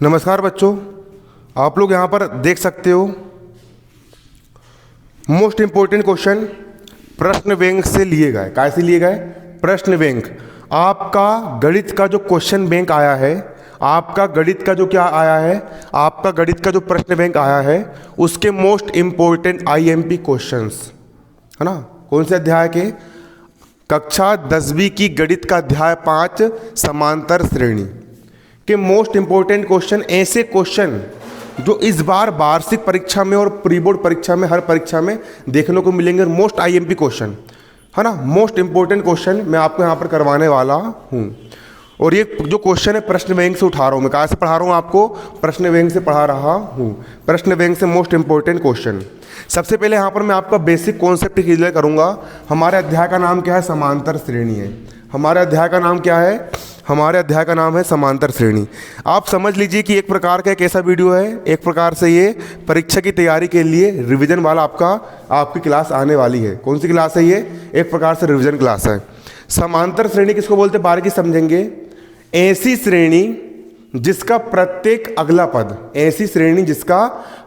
नमस्कार बच्चों, आप लोग यहाँ पर देख सकते हो मोस्ट इंपॉर्टेंट क्वेश्चन प्रश्न बैंक से लिए गए। कैसे लिए गए? प्रश्न बैंक। आपका गणित का जो क्वेश्चन बैंक आया है, आपका गणित का जो क्या आया है, आपका गणित का जो प्रश्न बैंक आया है, उसके मोस्ट इंपॉर्टेंट आईएमपी क्वेश्चंस है ना। कौन से अध्याय के? कक्षा 10वीं की गणित का अध्याय 5 समांतर श्रेणी के मोस्ट इंपॉर्टेंट क्वेश्चन। ऐसे क्वेश्चन जो इस बार वार्षिक परीक्षा में और प्री बोर्ड परीक्षा में, हर परीक्षा में देखने को मिलेंगे। मोस्ट आईएमपी क्वेश्चन है ना, मोस्ट इंपॉर्टेंट क्वेश्चन मैं आपको यहाँ पर करवाने वाला हूँ। और ये जो क्वेश्चन है प्रश्न बैंक से उठा रहा हूँ मैं। कहाँ से पढ़ा रहा हूँ आपको? प्रश्न बैंक से पढ़ा रहा हूँ। प्रश्न बैंक से मोस्ट इंपॉर्टेंट क्वेश्चन। सबसे पहले यहाँ पर मैं आपका बेसिक कॉन्सेप्ट क्लियर करूँगा। हमारे अध्याय का नाम क्या है? समांतर श्रेणी है। हमारे अध्याय का नाम क्या है? हमारे अध्याय का नाम है समांतर श्रेणी। आप समझ लीजिए कि एक प्रकार का एक ऐसा वीडियो है, एक प्रकार से ये परीक्षा की तैयारी के लिए रिवीजन वाला आपकी क्लास आने वाली है। कौन सी क्लास है ये? एक प्रकार से रिवीजन क्लास है। समांतर श्रेणी किसको बोलते हैं बारीकी समझेंगे। ऐसी श्रेणी जिसका प्रत्येक अगला पद, ऐसी श्रेणी जिसका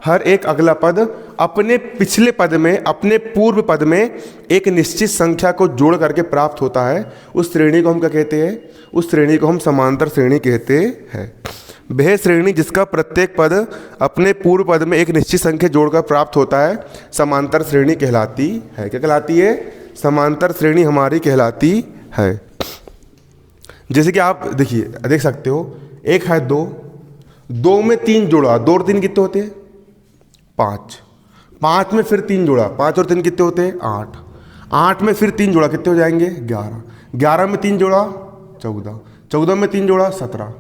हर एक अगला पद अपने पिछले पद में, अपने पूर्व पद में एक निश्चित संख्या को जोड़ करके प्राप्त होता है, उस श्रेणी को हम क्या कहते हैं? उस श्रेणी को हम समांतर श्रेणी कहते हैं। वह श्रेणी जिसका प्रत्येक पद अपने पूर्व पद में एक निश्चित संख्या जोड़कर प्राप्त होता है, समांतर श्रेणी कहलाती है। क्या कहलाती है? समांतर श्रेणी हमारी कहलाती है। जैसे कि आप देखिए, देख सकते हो, एक है दो में 3 जोड़ा, 2 और 3 कितने होते हैं? 5 में फिर 3 जोड़ा, 5 और 3 कितने होते हैं? 8 में फिर 3 जोड़ा कितने हो जाएंगे? 11 में 3 जोड़ा 14 में 3 जोड़ा 17।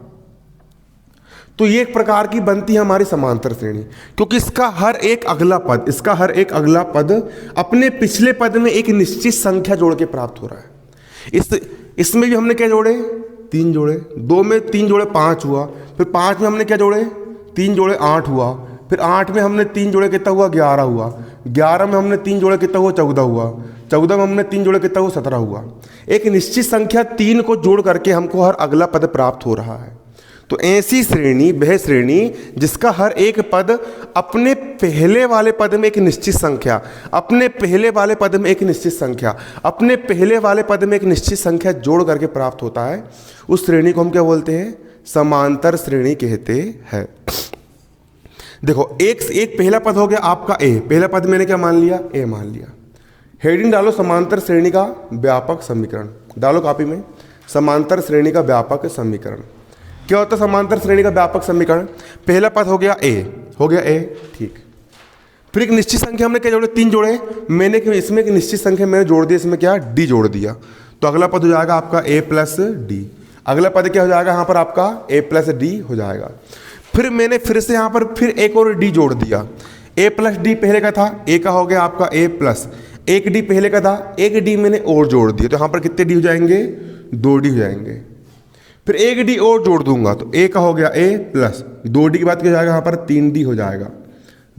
तो ये एक प्रकार की बनती है हमारी समांतर श्रेणी, क्योंकि इसका हर एक अगला पद अपने पिछले पद में एक निश्चित संख्या जोड़ के प्राप्त हो रहा है। इसमें भी हमने क्या जोड़े? 3 जोड़े। 2 में 3 जोड़े 5 हुआ, फिर 5 में हमने क्या जोड़े? 3 जोड़े 8 हुआ, फिर 8 में हमने 3 जोड़े कितना हुआ? 11 हुआ। 11 में हमने 3 जोड़े कितना हुआ? 14 हुआ। 14 में हमने 3 जोड़े कितना हुआ? 17 हुआ। एक निश्चित संख्या 3 को जोड़ करके हमको हर अगला पद प्राप्त हो रहा है। तो ऐसी श्रेणी वह श्रेणी जिसका हर एक पद अपने पहले वाले पद में एक निश्चित संख्या, अपने पहले वाले पद में एक निश्चित संख्या, अपने पहले वाले पद में एक निश्चित संख्या जोड़ करके प्राप्त होता है, उस श्रेणी को हम क्या बोलते हैं? समांतर श्रेणी कहते हैं। देखो, एक पहला पद हो गया आपका ए। पहला पद मैंने क्या मान लिया? ए मान लिया। हेडिंग डालो समांतर श्रेणी का व्यापक समीकरण। डालो कॉपी में, समांतर श्रेणी का व्यापक समीकरण। क्या होता है समांतर श्रेणी का व्यापक समीकरण? पहला पद हो गया ए, ठीक। फिर एक निश्चित संख्या हमने क्या जोड़े? 3 जोड़े। मैंने इसमें एक निश्चित संख्या मैंने जोड़ दिया, इसमें क्या? डी जोड़ दिया। तो अगला पद हो जाएगा आपका ए प्लस डी। अगला पद क्या हो जाएगा यहाँ पर आपका? ए प्लस डी हो जाएगा। फिर मैंने फिर से यहाँ पर फिर एक और डी जोड़ दिया। ए प्लस डी पहले का था, ए का हो गया आपका ए प्लस, एक डी पहले का था, एक डी मैंने और जोड़ दिया। तो यहाँ पर कितने डी हो जाएंगे? 2 डी हो जाएंगे। फिर एक डी और जोड़ दूंगा तो ए का हो गया ए प्लस 2 डी के बाद क्या हो जाएगा? यहाँ पर 3 डी हो जाएगा।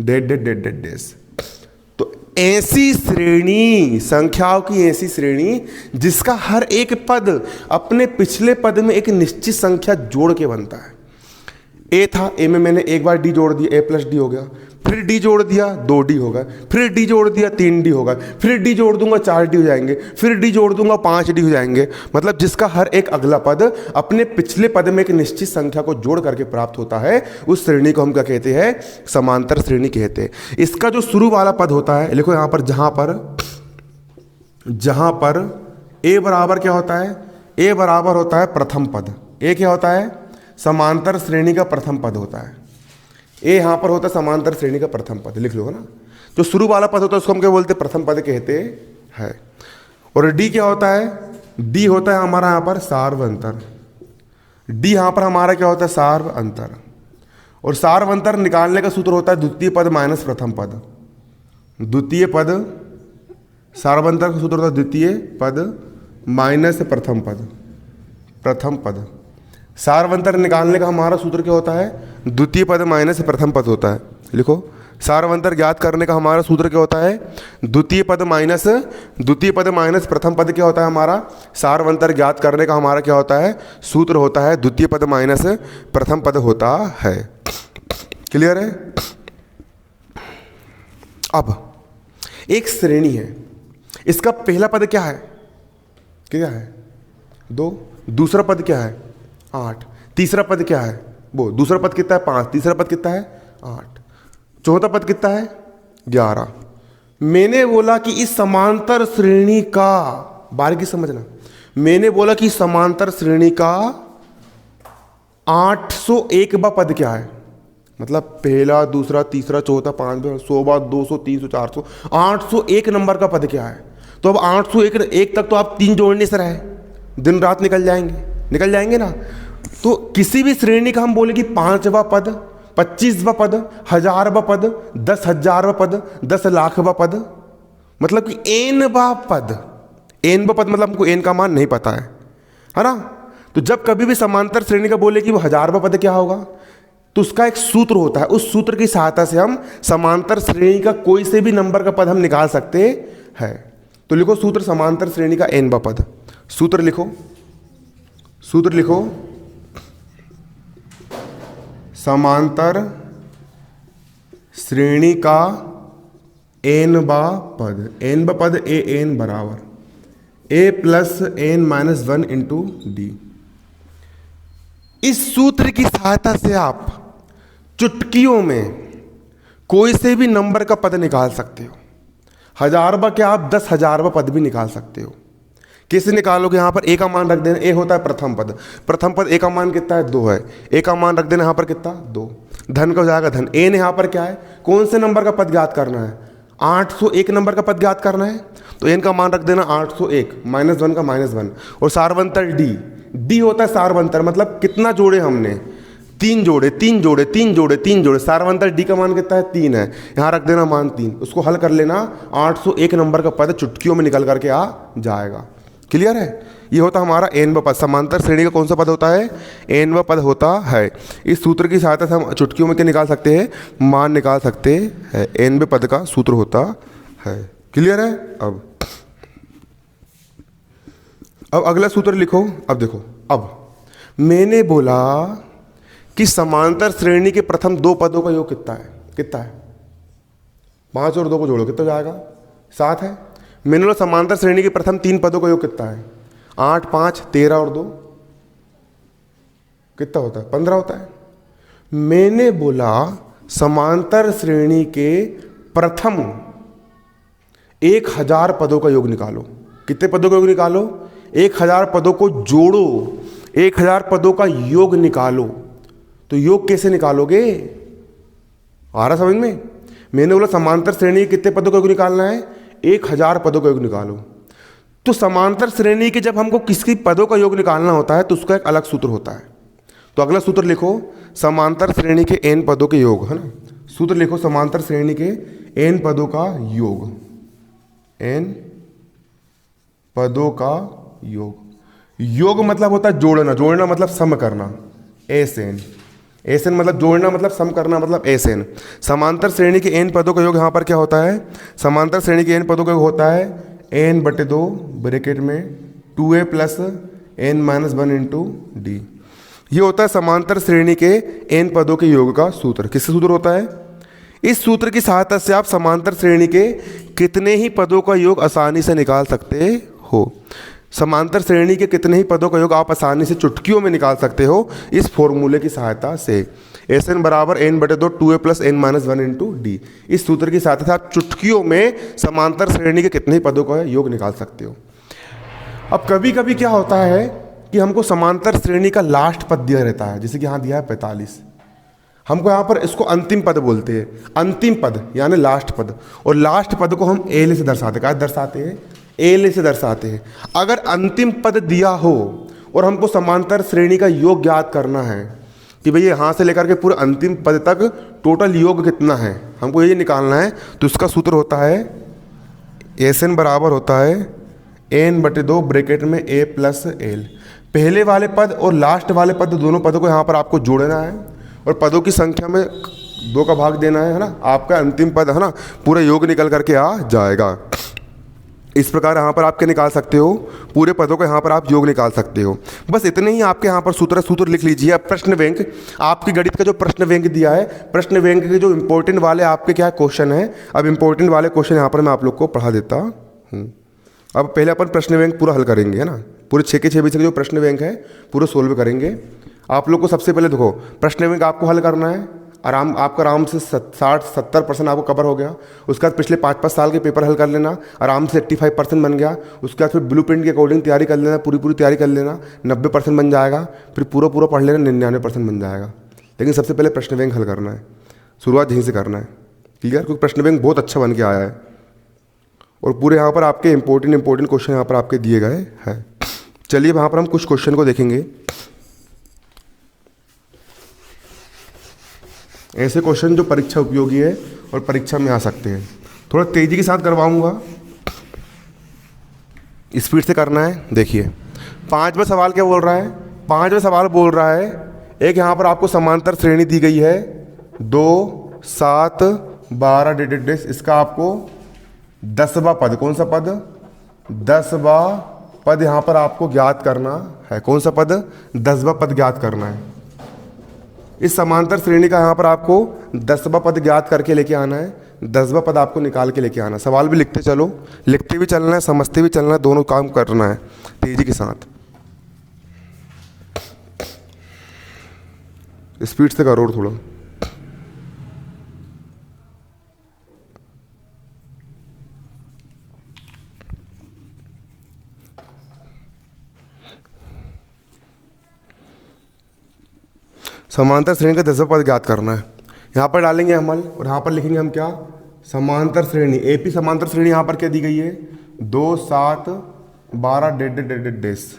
डेस। तो ऐसी श्रेणी, संख्याओं की ऐसी श्रेणी जिसका हर एक पद अपने पिछले पद में एक निश्चित संख्या जोड़ के बनता है। ए था, ए में मैंने एक बार डी जोड़ दिया, ए प्लस डी हो गया। फिर डी जोड़ दिया, 2 डी होगा। फिर डी जोड़ दिया, 3 डी होगा। फिर डी जोड़ दूंगा, 4 डी हो जाएंगे। फिर डी जोड़ दूंगा, 5 डी हो जाएंगे। मतलब जिसका हर एक अगला पद अपने पिछले पद में एक निश्चित संख्या को जोड़ करके प्राप्त होता है, उस श्रेणी को हम क्या कहते हैं? समांतर श्रेणी कहते हैं। इसका जो शुरू वाला पद होता है, लिखो यहाँ पर, जहां पर ए बराबर क्या होता है? ए बराबर होता है प्रथम पद। ए क्या होता है? समांतर श्रेणी का प्रथम पद होता है। ए यहाँ पर होता है समांतर श्रेणी का प्रथम पद। लिख लो ना, जो शुरू वाला पद होता है उसको हम क्या बोलते हैं? प्रथम पद कहते हैं। और डी क्या होता है? डी होता है हमारा यहाँ पर सार्व अंतर। डी यहाँ पर हमारा क्या होता है? सार्व अंतर। और सार्व अंतर निकालने का सूत्र होता है द्वितीय पद माइनस प्रथम पद। द्वितीय पद, सार्व अंतर का सूत्र होता है द्वितीय पद माइनस प्रथम पद। सार्वंतर निकालने का हमारा सूत्र क्या होता है? द्वितीय पद माइनस प्रथम पद होता है। लिखो, सार्वंतर ज्ञात करने का हमारा सूत्र क्या होता है? द्वितीय पद माइनस प्रथम पद क्या होता है हमारा? सार्वंतर ज्ञात करने का हमारा क्या होता है? सूत्र होता है द्वितीय पद माइनस प्रथम पद होता है। क्लियर है? अब एक श्रेणी है, इसका पहला पद क्या है? 2, दूसरा पद क्या है? 8, तीसरा पद क्या है? वो दूसरा पद कितना है? 5, तीसरा पद कितना है? 8, चौथा पद कितना है? 11। मैंने बोला कि इस समांतर श्रेणी का, बारीकी समझना, मैंने बोला कि समांतर श्रेणी का 801वां पद क्या है? मतलब पहला, दूसरा, तीसरा, चौथा, 5, 100, 200, 300, 400, 801 नंबर का पद क्या है? तो अब 801 तक तो आप 3 जोड़ने से रहे, दिन रात निकल जाएंगे ना। तो किसी भी श्रेणी का हम बोले कि 5वां पद, 25वां पद, 1000वां पद, 10,000वां पद, 10 लाखवां पद, मतलब कि एनवां पद मतलब हमको एन का मान नहीं पता है ना। तो जब कभी भी समांतर श्रेणी का बोले कि वो 1000वां पद क्या होगा, तो उसका एक सूत्र होता है, उस सूत्र की सहायता से हम समांतर श्रेणी का कोई से भी नंबर का पद हम निकाल सकते हैं। तो लिखो सूत्र समांतर श्रेणी का एनवां पद। सूत्र लिखो समांतर श्रेणी का एनवां पद ए एन बराबर a plus n minus 1 into d. इस सूत्र की सहायता से आप चुटकियों में कोई से भी नंबर का पद निकाल सकते हो। 1000वां क्या, आप 10,000वां पद भी निकाल सकते हो। कैसे निकालोगे? यहां पर ए का मान रख देना, ए होता है प्रथम पद, ए का मान कितना है? 2 है, ए का मान रख देना यहां पर कितना? 2। धन का हो जाएगा धन, एन यहां पर क्या है? कौन से नंबर का पद ज्ञात करना है? 801 नंबर का पद ज्ञात करना है, तो एन का मान रख देना 801, -1 का -1। और सार्वंतर डी होता है सार्वंतर, मतलब कितना जोड़े हमने? 3 जोड़े। सार्वंतर डी का मान कितना है? 3 है, यहां रख देना मान 3। उसको हल कर लेना, 801 नंबर का पद चुटकियों में निकल करके आ जाएगा। क्लियर है? ये होता हमारा एनवां पद। समांतर श्रेणी का कौन सा पद होता है? एनवां पद होता है। इस सूत्र की सहायता से हम चुटकियों में क्या निकाल सकते हैं? मान निकाल सकते हैं। एनवें पद का सूत्र होता है। क्लियर है? अब अगला सूत्र लिखो। अब देखो, अब मैंने बोला कि समांतर श्रेणी के प्रथम 2 पदों का योग कितना है? 5 और 2 को जोड़ो, कितना जाएगा? 7 है। मैंने बोला समांतर श्रेणी के प्रथम 3 पदों का योग कितना है? 8, 5, 13 और 2 कितना होता है? 15 होता है। मैंने बोला समांतर श्रेणी के प्रथम 1000 पदों का योग निकालो। कितने पदों का योग निकालो? 1000 पदों को जोड़ो, 1000 पदों का योग निकालो। तो योग कैसे निकालोगे? आ रहा समझ में? मैंने बोला समांतर श्रेणी के कितने पदों का योग निकालना है? 1000 पदों का योग निकालो। तो समांतर श्रेणी के जब हमको किसी पदों का योग निकालना होता है तो उसका एक अलग सूत्र होता है। तो अगला सूत्र लिखो, समांतर श्रेणी के n पदों के योग, है ना। सूत्र लिखो, समांतर श्रेणी के n पदों का योग, n पदों का योग मतलब होता है जोड़ना मतलब सम करना, एसएन मतलब जोड़ना मतलब सम करना मतलब एसएन। समांतर श्रेणी के n पदों का योग यहाँ पर क्या होता है? समांतर श्रेणी के n पदों का योग होता है n/2 ब्रैकेट में 2a plus n-1 into d. ये होता है समांतर श्रेणी के n पदों के योग का सूत्र। किससे सूत्र होता है? इस सूत्र की सहायता से आप समांतर श्रेणी के कितने ही पदों का योग आसानी से निकाल सकते हो। समांतर श्रेणी के कितने ही पदों का योग आप आसानी से चुटकियों में निकाल सकते हो इस फॉर्मूले की सहायता से। एस एन बराबर n/2 2a plus n-1 into d. इस सूत्र की सहायता से आप चुटकियों में समांतर श्रेणी के कितने ही पदों का योग निकाल सकते हो। अब कभी कभी क्या होता है कि हमको समांतर श्रेणी का लास्ट पद दिया रहता है, जैसे कि यहाँ दिया है 45। हमको यहाँ पर इसको अंतिम पद बोलते हैं, अंतिम पद यानी लास्ट पद। और लास्ट पद को हम एल से दर्शाते, क्या दर्शाते हैं? एल से दर्शाते हैं। अगर अंतिम पद दिया हो और हमको समांतर श्रेणी का योग ज्ञात करना है कि भई यहाँ से लेकर के पूरे अंतिम पद तक टोटल योग कितना है, हमको ये निकालना है, तो इसका सूत्र होता है एस एन बराबर होता है n/2 ब्रैकेट में a प्लस एल। पहले वाले पद और लास्ट वाले पद दोनों पदों को यहाँ पर आपको जोड़ना है और पदों की संख्या में 2 का भाग देना है ना, आपका अंतिम पद है ना पूरा योग निकल करके आ जाएगा। इस प्रकार यहाँ पर आपके निकाल सकते हो पूरे पदों को, यहाँ पर आप योग निकाल सकते हो। बस इतने ही आपके यहाँ पर सूत्र लिख लीजिए। अब प्रश्न बैंक, आपकी गणित का जो प्रश्न बैंक दिया है, प्रश्न बैंक के जो इंपॉर्टेंट वाले आपके क्या क्वेश्चन है, अब इंपॉर्टेंट वाले क्वेश्चन यहाँ पर मैं आप लोग को पढ़ा देता हूँ। अब पहले अपन प्रश्न बैंक पूरा हल करेंगे है ना, पूरे 6 के 6 विषय के जो प्रश्न बैंक है पूरे सोल्व करेंगे। आप लोग को सबसे पहले देखो प्रश्न बैंक आपको हल करना है, आपका आराम से 60-70% आपको कवर हो गया। उसके बाद पिछले 5-5 साल के पेपर हल कर लेना, आराम से 85% बन गया। उसके बाद फिर ब्लूप्रिंट के अकॉर्डिंग तैयारी कर लेना, पूरी तैयारी कर लेना, 90% बन जाएगा। फिर पूरा पढ़ लेना, 99% बन जाएगा। लेकिन सबसे पहले प्रश्न बैंक हल करना है, शुरुआत यहीं से करना है, क्लियर? क्योंकि प्रश्न बैंक बहुत अच्छा बन के आया है और पूरे यहाँ पर आपके इंपॉर्टेंट क्वेश्चन यहाँ पर आपके दिए गए हैं। चलिए यहाँ पर हम कुछ क्वेश्चन को देखेंगे। ऐसे क्वेश्चन जो परीक्षा उपयोगी है और परीक्षा में आ सकते हैं। थोड़ा तेजी के साथ करवाऊंगा, स्पीड से करना है। देखिए 5वां सवाल क्या बोल रहा है, 5वां सवाल बोल रहा है एक यहाँ पर आपको समांतर श्रेणी दी गई है 2, 7, 12 डेश। इसका आपको 10वां पद, कौन सा पद, 10वां पद यहाँ पर आपको ज्ञात करना है। कौन सा पद, 10वां पद ज्ञात करना है। इस समांतर श्रेणी का यहाँ पर आपको 10वां पद ज्ञात करके लेके आना है, 10वां पद आपको निकाल के लेके आना। सवाल भी लिखते चलो, लिखते भी चलना है, समझते भी चलना है, दोनों काम करना है तेजी के साथ। स्पीड से करो थोड़ा। समांतर श्रेणी का 10वां पद ज्ञात करना है। यहाँ पर डालेंगे हम और यहाँ पर लिखेंगे हम क्या, समांतर श्रेणी एपी समांतर श्रेणी यहाँ पर क्या दी गई है 2, 7, 12 डेश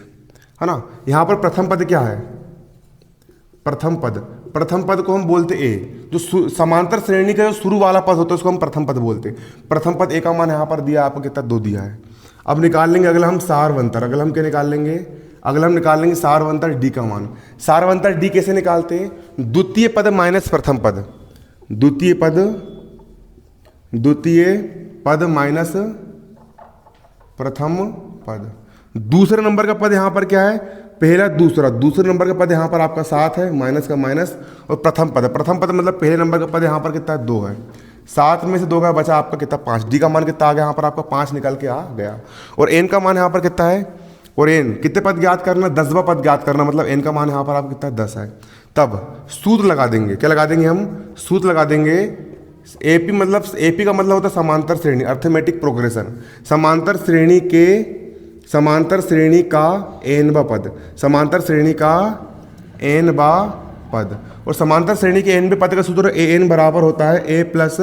है ना। यहाँ पर प्रथम पद क्या है, प्रथम पद को हम बोलते ए। जो समांतर श्रेणी का जो शुरू वाला पद होता है उसको हम प्रथम पद बोलते। प्रथम पद ए का मान यहाँ पर दिया आपको कितना 2 दिया है। अब निकाल लेंगे अगला हम सारवंतर, अगला हम क्या निकाल लेंगे, अगला हम निकाल लेंगे सारवंतर डी का मान। सारवंतर डी कैसे निकालते हैं, द्वितीय पद माइनस प्रथम पद, द्वितीय पद माइनस प्रथम पद। दूसरे नंबर का पद यहाँ पर क्या है, पहला दूसरे नंबर का पद यहाँ पर आपका 7 है, माइनस का माइनस, और प्रथम पद मतलब पहले नंबर का पद यहाँ पर कितना है 2 है। 7 में से 2 का बचा आपका कितना 5, डी का मान कितना आ गया यहाँ पर आपका 5 निकल के आ गया। और एन का मान यहाँ पर कितना है, और एन कितने पद ज्ञात करना, 10वां पद ज्ञात करना, मतलब एन का मान यहाँ पर आपका कितना 10 है। तब सूत्र लगा देंगे, क्या लगा देंगे हम, सूत्र लगा देंगे। एपी मतलब, एपी का मतलब होता है समांतर श्रेणी, अर्थमेटिक प्रोग्रेशन। समांतर श्रेणी का एनवा पद, समांतर श्रेणी का एनवा पद। और समांतर श्रेणी के एनवे पद का सूत्र ए एन बराबर होता है a plus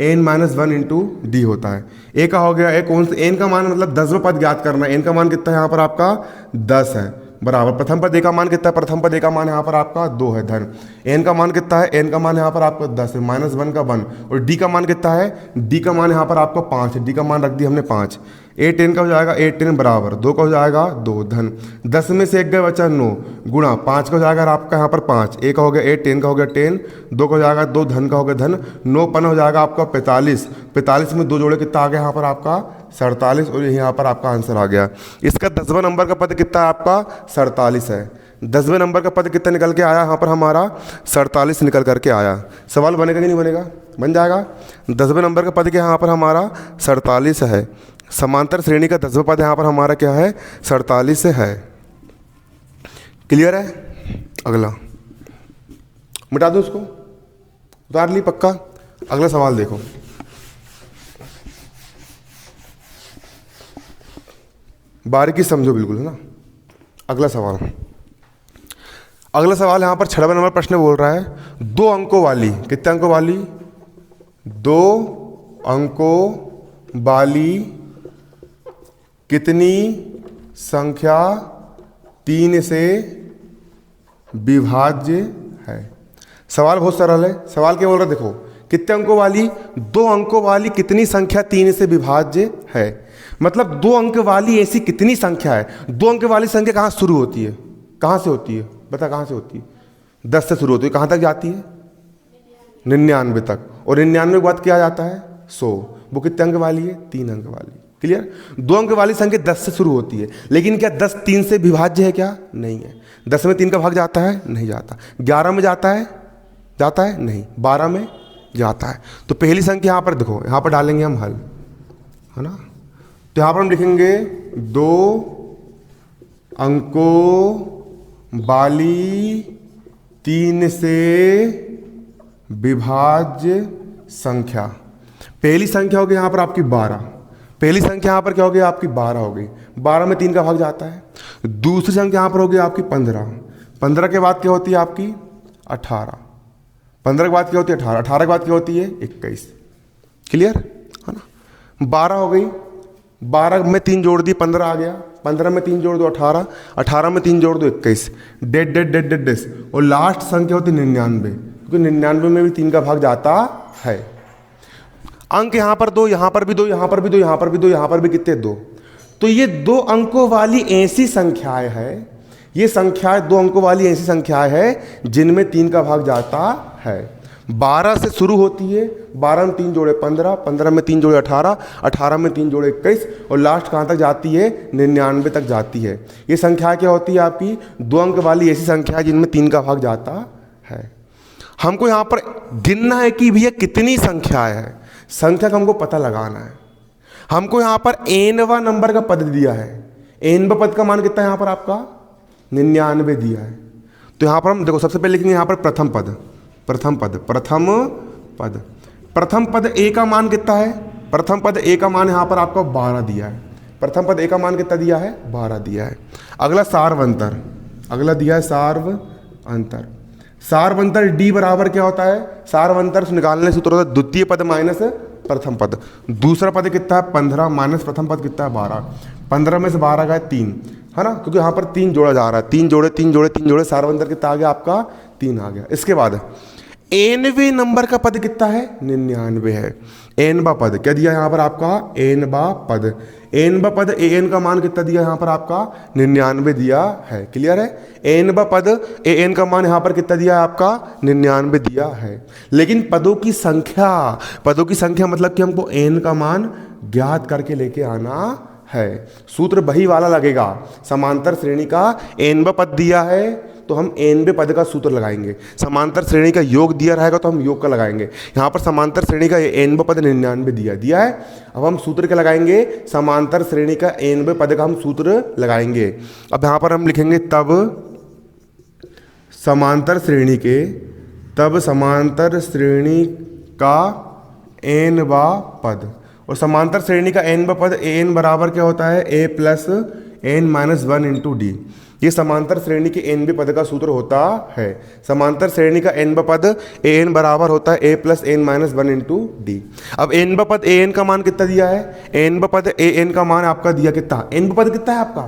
n minus 1 into d होता है। ए का हो गया, ए कौन सा, एन का मान मतलब 10वां पद ज्ञात करना है। एन का मान कितना है यहाँ पर आपका 10 है, बराबर प्रथम पद ए का मान कितना है, प्रथम पद ए का मान यहाँ पर आपका 2 है, धन एन का मान कितना है, एन का मान यहाँ पर आपका 10 है, माइनस 1 का 1। और डी का मान कितना है, डी का मान यहाँ पर आपका 5 है, डी का मान रख दिया हमने 5। 8 10 का हो जाएगा 8 10 बराबर 2 का हो जाएगा 2, धन 10 में से 1 गया बचा 9, गुणा 5 का हो जाएगा आपका यहाँ पर 5, 1 का हो गया 8, 10 का हो गया 10, 2 का हो जाएगा 2, धन का हो गया धन, 9 पन हो जाएगा आपका 45, 45 में 2 जोड़े कितना आ गया यहाँ पर आपका 47, और यहाँ पर आपका आंसर आ गया। इसका 10वां नंबर का पद कितना है आपका 47 है। 10वें नंबर का पद कितना निकल के आया यहाँ पर हमारा 47 निकल करके आया। सवाल बनेगा कि नहीं बनेगा, बन जाएगा। 10वें नंबर का पद क्या यहाँ पर हमारा 47 है। समांतर श्रेणी का 10वां पद यहाँ पर हमारा क्या है 47 है। क्लियर है। अगला मिटा दो उसको, उतार ली पक्का। अगला सवाल देखो, बारीकी समझो बिल्कुल, है ना। अगला सवाल यहाँ पर 6वां नंबर प्रश्न बोल रहा है 2 अंकों वाली, कितने अंकों वाली, 2 अंकों वाली कितनी संख्या 3 से विभाज्य है। सवाल बहुत सरल है। सवाल क्या बोल रहा है, देखो कितने अंकों वाली, 2 अंकों वाली कितनी संख्या 3 से विभाज्य है। मतलब 2 अंक वाली ऐसी कितनी संख्या है। 2 अंक वाली संख्या कहाँ शुरू होती है, कहाँ से होती है, बता कहाँ से होती है, 10 से शुरू होती है, कहाँ तक जाती है, 99 तक, और 99 के बाद क्या जाता है 100। वो कितने अंक वाली है? 3 अंक वाली। क्लियर? 2 अंक वाली संख्या 10 से शुरू होती है, लेकिन क्या 10 3 से विभाज्य है? क्या नहीं है। 10 में 3 का भाग जाता है? नहीं जाता। 11 में जाता है? जाता है? नहीं। 12 में जाता है। तो पहली संख्या यहाँ पर देखो, यहाँ पर डालेंगे हम हल, है ना। तो यहाँ पर हम लिखेंगे 2 अंकों वाली 3 से विभाज्य संख्या। पहली संख्या हो गई यहाँ पर आपकी 12। पहली संख्या यहाँ पर क्या हो गई आपकी? 12 हो गई। 12 में 3 का भाग जाता है। दूसरी संख्या यहाँ पर हो गई आपकी 15। 15 के बाद क्या होती है आपकी? 18। 15 के बाद क्या होती है? 18। 18 के बाद क्या होती है? 21। क्लियर है ना। 12 हो गई, 12 में 3 जोड़ दी, 15 आ गया। 15 में 3 जोड़ दो 18, 18 में 3 जोड़ दो 21। डेड डेड डेड डेड डेस, और लास्ट संख्या होती है 99, क्योंकि 99 में भी 3 का भाग जाता है। अंक यहाँ पर 2, यहाँ पर भी 2, यहाँ पर भी 2, यहाँ पर भी 2, यहाँ पर भी कितने? 2। तो ये 2 अंकों वाली ऐसी संख्याएं हैं, ये संख्याएं 2 अंकों वाली ऐसी संख्याएं हैं जिनमें 3 का भाग जाता है। 12 से शुरू होती है, 12 में 3 जोड़े 15, 15 में 3 जोड़े 18, 18 में 3 जोड़े 21, और लास्ट कहाँ तक जाती है? 99 तक जाती है। ये संख्या क्या होती है आपकी? 2 अंक वाली ऐसी संख्या जिनमें 3 का भाग जाता है। हमको यहाँ पर गिनना है कि भैया कितनी संख्याएं हैं। संख्या का हमको पता लगाना है। हमको यहाँ पर nवां नंबर का पद दिया है। nवां पद का मान कितना है यहाँ पर आपका? 99 दिया है। तो यहाँ पर हम देखो, सबसे पहले लिखेंगे यहाँ पर प्रथम पद। प्रथम पद, प्रथम पद, प्रथम पद ए का मान कितना है? प्रथम पद ए का मान यहाँ पर आपको 12 दिया है। प्रथम पद ए का मान कितना दिया है? 12 दिया है। अगला सार्वंतर, अगला दिया है सार्वंतर। सार्वंतर डी बराबर क्या होता है? सार्वंतर से निकालने सूत्र होता है द्वितीय पद माइनस प्रथम पद। दूसरा पद कितना है? 15 माइनस प्रथम पद कितना है? 12। 15 में से 12 गए 3, है ना, क्योंकि यहाँ पर 3 जोड़ा जा रहा है। 3 जोड़े 3 जोड़े 3 जोड़े, सार्वंतर कितना आ गया आपका? 3 आ गया। इसके बाद nवें नंबर का पद कितना है? 99 है। nवां पद क्या दिया यहाँ पर आपका? nवां पद। nवां पद an का मान कितना दिया यहाँ पर आपका? 99 दिया है। क्लियर है? nवां पद an का मान यहाँ पर कितना दिया है आपका? 99 दिया है। लेकिन पदों की संख्या, पदों की संख्या मतलब कि हमको n का मान ज्ञात करके लेके आना है। सूत्र वही वाला लगेगा। समांतर श्रेणी का nवां पद दिया है तो हम nवें पद का सूत्र लगाएंगे। समांतर श्रेणी का योग दिया रहेगा तो हम योग का लगाएंगे। यहाँ पर समांतर श्रेणी का nवां पद 99 दिया है। अब हम सूत्र क्या लगाएंगे? समांतर श्रेणी का nवें पद का हम सूत्र लगाएंगे। अब यहाँ पर हम लिखेंगे तब समांतर श्रेणी के, तब समांतर श्रेणी का nवां पद, और समांतर श्रेणी का nवां पद an बराबर क्या होता है? a plus n minus 1 into d. ये समांतर श्रेणी के nवें पद का सूत्र होता है। समांतर श्रेणी का nवां पद an बराबर होता है a plus n minus 1 into D. अब nवां पद an का मान कितना दिया है? nवां पद an का मान आपका दिया कितना? nवां पद कितना है आपका?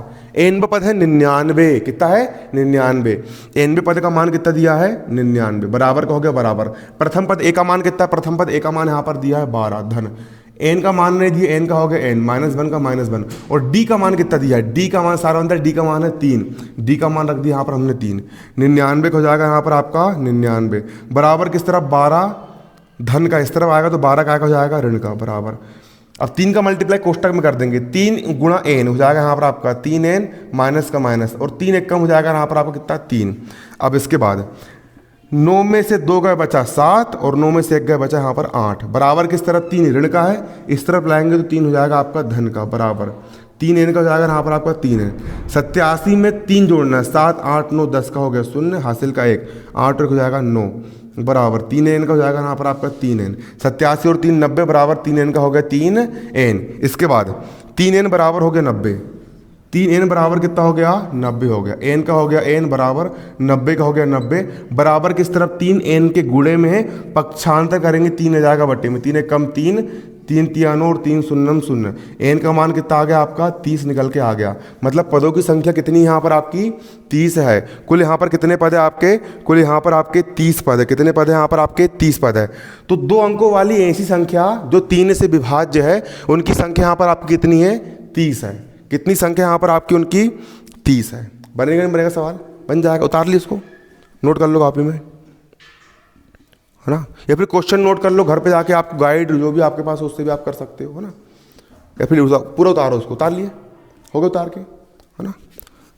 nवां पद है 99। कितना है? 99। nवें पद का मान कितना दिया है? 99। बराबर का हो गया बराबर। प्रथम पद a का मान कितना? प्रथम पद a का मान यहाँ पर दिया है 12 धन। n का मान नहीं दिया, n का हो गया n माइनस 1 का माइनस 1, और d का मान कितना दिया है? d का मान सार्वंतर d का मान है 3, d का मान रख दिया यहाँ पर हमने 3। 99 हो जाएगा यहाँ पर आपका 99 बराबर किस तरफ? 12 धन का इस तरफ आएगा तो 12 का हो जाएगा ऋण का बराबर। अब 3 का मल्टीप्लाई कोष्टक में कर देंगे। 3 गुणा n हो जाएगा यहाँ पर आपका 3n माइनस का माइनस, और 3 एक कम हो जाएगा यहाँ पर आपका कितना? 3। अब इसके बाद 9 में से 2 गए बचा 7, और 9 में से 1 गए बचा यहाँ पर 8। बराबर किस तरफ? 3 ऋण का है, इस तरफ लाएंगे तो 3 हो जाएगा आपका धन का बराबर। 3n का हो जाएगा यहाँ पर आपका 3 है। 87 में 3 जोड़ना है, 7 8 9 10 का हो गया 0, हासिल का 1, 8 हो जाएगा 9 बराबर 3n का हो जाएगा यहाँ पर आपका 3n। 87 और 3 90 बराबर 3n का हो गया 3n। इसके बाद 3n बराबर हो गया 90। 3n बराबर कितना हो गया? 90 हो गया। n का हो गया n बराबर 90 का हो गया 90 बराबर किस तरफ? 3n के गुणे में पक्षांतर करेंगे, 3 आ जाएगा बट्टे में, 3 एक कम 3, 3 तियानो और 3 शून्यम 0। n का मान कितना आ गया आपका? 30 निकल के आ गया। मतलब पदों की संख्या कितनी यहाँ पर आपकी? 30 है। कुल यहाँ पर कितने पद है आपके? कुल यहाँ पर आपके 30 पद है। कितने पद है यहाँ पर आपके? 30 पद है। तो 2 अंकों वाली ऐसी संख्या जो 3 से विभाज्य है, उनकी संख्या यहाँ पर आपकी कितनी है? 30 है। कितनी संख्या यहाँ पर आपकी उनकी? 30 है। बनेगा नहीं बनेगा? सवाल बन जाएगा। उतार ली इसको, नोट कर लो कॉपी में। है ना। या फिर क्वेश्चन नोट कर लो, घर पे जाके आपको गाइड जो भी आपके पास हो उससे भी आप कर सकते हो, है ना। या फिर पूरा उतारो, उसको उतार लिए, हो गया उतार के, है ना।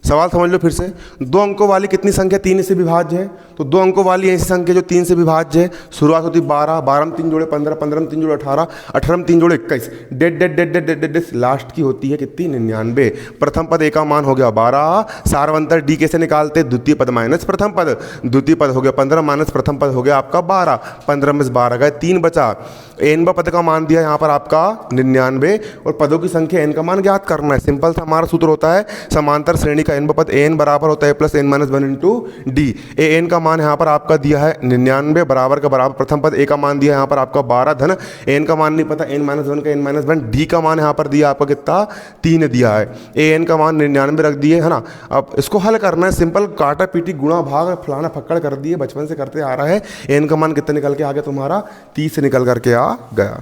सवाल समझ लो फिर से। 2 अंकों वाली कितनी संख्या 3 से विभाज्य है? तो 2 अंकों वाली ऐसी संख्या जो 3 से विभाज्य है। शुरुआत होती 12, 12 में 3 जोड़े 15, 15 में 3 जोड़े 18, 18 में 3 जोड़े 21, dead dead dead dead dead dead last की होती है कितनी? 99। प्रथम पद ए का मान हो गया 12, सारवंतर डी कैसे निकालते? द्वितीय पद माइनस प्रथम पद, द्वितीय पद हो गया 15 माइनस प्रथम पद हो गया आपका 12, 15 में से 12 गए, 3 बचा। एन पद का मान दिया यहाँ पर आपका 99 और पदों की संख्या एन का मान ज्ञात करना है। सिंपल सा हमारा सूत्र होता है समांतर श्रेणी का एन पद एन बराबर होता है plus n minus 1 into d. A n का मान यहाँ पर आपका दिया है 99 बराबर का बराबर प्रथम पद ए का मान दिया यहाँ पर आपका 12 धन एन का मान नहीं पता एन माइनस 1 का एन माइनस 1, डी का मान यहाँ पर दिया आपका कितना? 3 दिया है। ए एन का मान 99 रख दिए, है ना। अब इसको हल करना है, सिंपल काटा पीटी गुणा भाग फलाना फक्कड़ कर दिए, बचपन से करते आ रहा है। एन का मान कितना निकल के आ गया तुम्हारा? 30 निकल करके आ गया।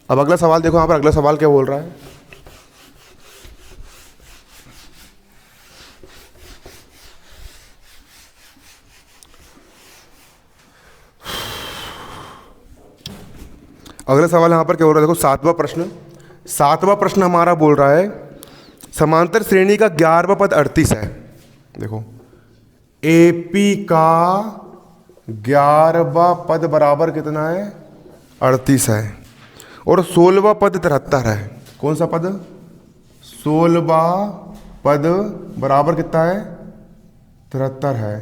अब अगला सवाल देखो, यहाँ पर अगला सवाल क्या बोल रहा है। अगला सवाल यहाँ पर क्या बोल रहा है, देखो 7वां प्रश्न। 7वां प्रश्न हमारा बोल रहा है समांतर श्रेणी का 11वां पद 38 है। देखो एपी का 11वां पद बराबर कितना है? 38 है। और 16वां पद 73 है। कौन सा पद? 16वां पद बराबर कितना है? 73 है।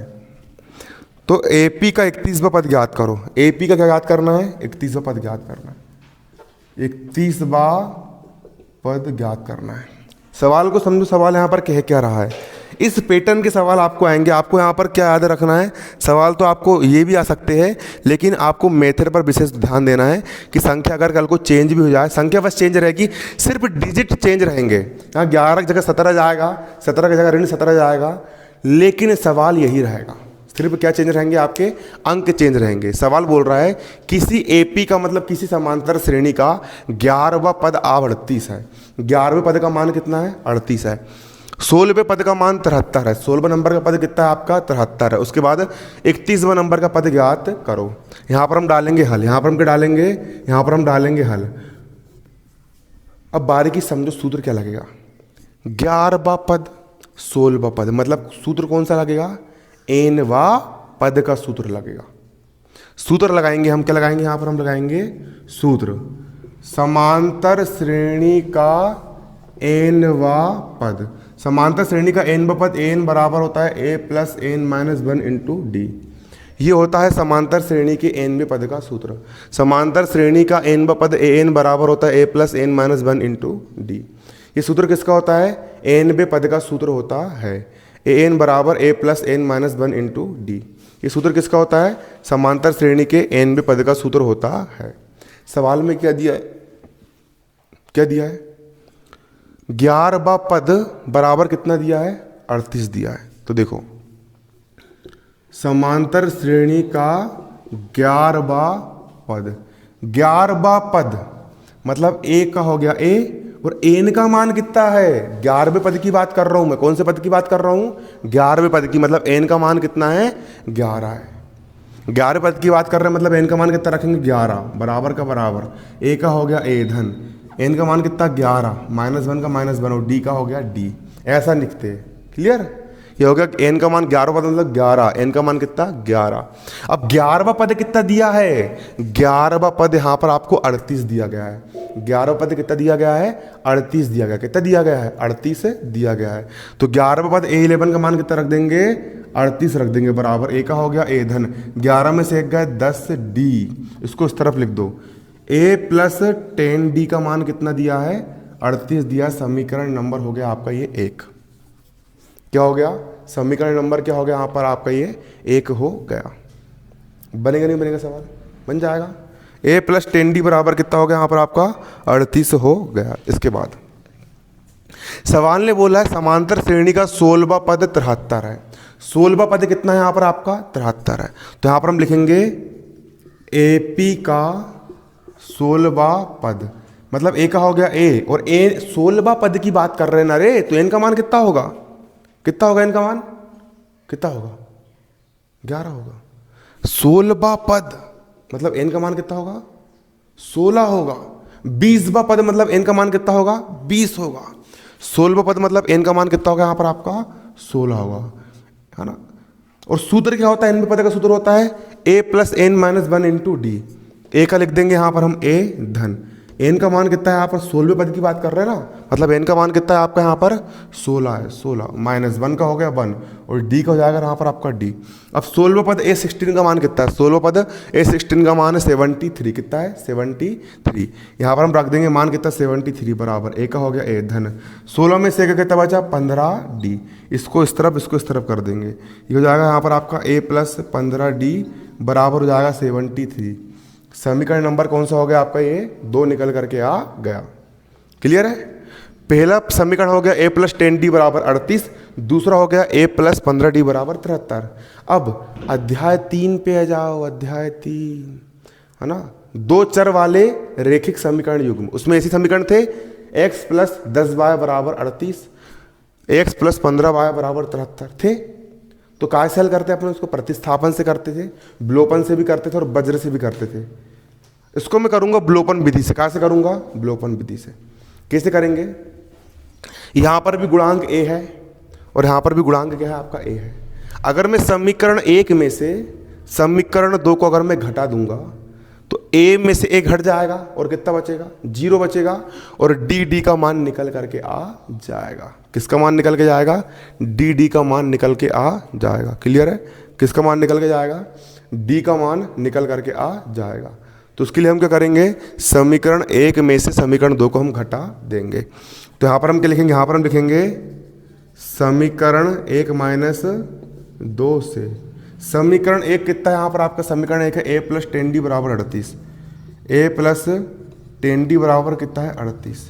तो एपी का 31वां पद ज्ञात करो। एपी का क्या ज्ञात करना है? 31वां पद ज्ञात करना है। 31वां पद ज्ञात करना है। सवाल को समझो, सवाल यहाँ पर कह क्या रहा है। इस पैटर्न के सवाल आपको आएंगे। आपको यहाँ पर क्या याद रखना है, सवाल तो आपको ये भी आ सकते हैं, लेकिन आपको मेथड पर विशेष ध्यान देना है कि संख्या अगर कल को चेंज भी हो जाए, संख्या बस चेंज रहेगी, सिर्फ डिजिट चेंज रहेंगे। यहाँ 11 की जगह 17 जाएगा, 17 की जगह ऋण 17 जाएगा, लेकिन सवाल यही रहेगा। सिर्फ क्या चेंज रहेंगे? आपके अंक चेंज रहेंगे। सवाल बोल रहा है किसी एपी का मतलब किसी समांतर श्रेणी का 11वां पद 38 है। 11वें पद का मान कितना है? 38 है। 16वें पद का मान 73 है। 16वें नंबर का पद कितना है आपका? 73 है। उसके बाद 31वें नंबर का पद ज्ञात करो। यहाँ पर हम डालेंगे हल, यहाँ पर हम क्या डालेंगे? यहाँ पर हम डालेंगे हल। अब बारीकी समझो सूत्र क्या लगेगा। 11वां पद 16वां पद मतलब सूत्र कौन सा लगेगा? एनवा पद का सूत्र लगेगा। सूत्र लगाएंगे हम, क्या लगाएंगे यहाँ पर? हम लगाएंगे सूत्र समांतर श्रेणी का एनवा पद। समांतर श्रेणी का एनवा पद एन बराबर होता है a plus n minus 1 into d. ये होता है समांतर श्रेणी के एनवे पद का सूत्र। समांतर श्रेणी का एनवा पद एन बराबर होता है a plus n minus 1 into d. ये सूत्र किसका होता है? एनवे पद का सूत्र होता है। एन बराबर a plus n minus 1 into d. ये सूत्र किसका होता है? समांतर श्रेणी के एनवे पद का सूत्र होता है। सवाल में क्या दिया है? क्या दिया है? 11वां पद बराबर कितना दिया है? 38 दिया है। तो देखो समांतर श्रेणी का 11वां पद, 11वां पद मतलब ए का हो गया ए, और एन का मान कितना है? 11वें पद की बात कर रहा हूं मैं। कौन से पद की बात कर रहा हूं? 11वें पद की। मतलब एन का मान कितना है? 11 है। 11वें पद की बात कर रहे हैं, मतलब एन का मान कितना रखेंगे? 11 बराबर का बराबर ए का हो गया ए धन एन का मान कितना? 11 माइनस 1 का माइनस 1 और डी का हो गया डी। ऐसा लिखते हैं। क्लियर? ये हो गया एन का मान 11 पद मतलब 11, एन का मान कितना? 11। अब 11वां पद कितना दिया है? 11वां पद यहाँ पर आपको 38 दिया गया है। 11वां पद कितना दिया गया है? 38 दिया गया। कितना दिया गया है? 38 दिया गया है। तो 11वां पद A11 का मान कितना रख देंगे? 38 रख देंगे बराबर ए का हो गया ए धन 11 में से एक गए 10 डी। इसको इस तरफ लिख दो। ए प्लस 10 डी का मान कितना दिया है? 38 दिया। समीकरण नंबर हो गया आपका ये 1। क्या हो गया? समीकरण नंबर क्या हो गया यहाँ पर आपका? ये 1 हो गया। बनेगा नहीं बनेगा? सवाल बन जाएगा। ए प्लस 10 डी बराबर कितना हो गया यहाँ पर आपका? 38 हो गया। इसके बाद सवाल ने बोला है समांतर श्रेणी का 16वां पद 73 है। 16वां पद कितना है यहाँ पर आपका? 73 है। तो यहाँ पर हम लिखेंगे एपी का 16वां पद मतलब ए का हो गया ए, और ए 16वां पद की बात कर रहे हैं ना रे, तो एन का मान कितना होगा? कितना होगा इनका मान? कितना होगा? 11 होगा। 16वां पद मतलब n का मान कितना होगा, 16 होगा। 20वां पद मतलब n का मान कितना होगा, 20 होगा। 16वां पद मतलब n का मान कितना होगा यहाँ पर आपका, 16 होगा, है ना। और सूत्र क्या होता है, n में पद का सूत्र होता है a plus n minus 1 into d. A का लिख देंगे यहाँ पर हम a धन, n का मान कितना है यहाँ पर, 16वें पद की बात कर रहे हैं ना, मतलब n का मान कितना है आपका यहाँ पर 16 है, 16 माइनस 1 का हो गया 1 और d का हो जाएगा यहाँ पर आपका d। अब 16वां पद a16 का मान कितना है, 16वां पद a16 का मान है 73, कितना है 73। यहाँ पर हम रख देंगे मान कितना 73 बराबर a का हो गया a धन 16 में से कितना बचा 15d। इसको इस तरफ कर देंगे, ये हो जाएगा यहाँ पर आपका a प्लस 15d बराबर हो जाएगा 73। समीकरण नंबर कौन सा हो गया आपका, ये 2 निकल करके आ गया। क्लियर है। पहला समीकरण हो गया a प्लस 10d बराबर 38, दूसरा हो गया a प्लस 15d बराबर 73। अब अध्याय 3 पे आ जाओ, अध्याय 3 है ना, 2 चर वाले रेखिक समीकरण युग्म। उसमें ऐसे समीकरण थे x प्लस 10y बराबर 38, x प्लस 15y बराबर 73 थे। तो काय से हल करते अपन उसको, प्रतिस्थापन से करते थे, विलोपन से भी करते थे और वज्र से भी करते थे। इसको मैं करूंगा विलोपन विधि से। कहाँ से करूंगा, विलोपन विधि से। कैसे करेंगे, यहां पर भी गुणांक a है और यहां पर भी गुणांक क्या है आपका a है। अगर मैं समीकरण 1 में से समीकरण 2 को अगर मैं घटा दूंगा तो a में से a घट जाएगा और कितना बचेगा, 0 बचेगा और dd का मान निकल करके आ जाएगा। किसका मान निकल के जाएगा, dd का मान निकल के आ जाएगा। क्लियर है, किसका मान निकल के जाएगा, d का मान निकल करके आ जाएगा। तो उसके लिए हम क्या करेंगे, समीकरण 1 में से समीकरण 2 को हम घटा देंगे। तो यहाँ पर हम क्या लिखेंगे, यहाँ पर हम लिखेंगे समीकरण 1 माइनस 2 से समीकरण 1 कितना है यहाँ पर आपका, समीकरण 1 है a प्लस 10d बराबर 38, a प्लस 10d बराबर कितना है 38।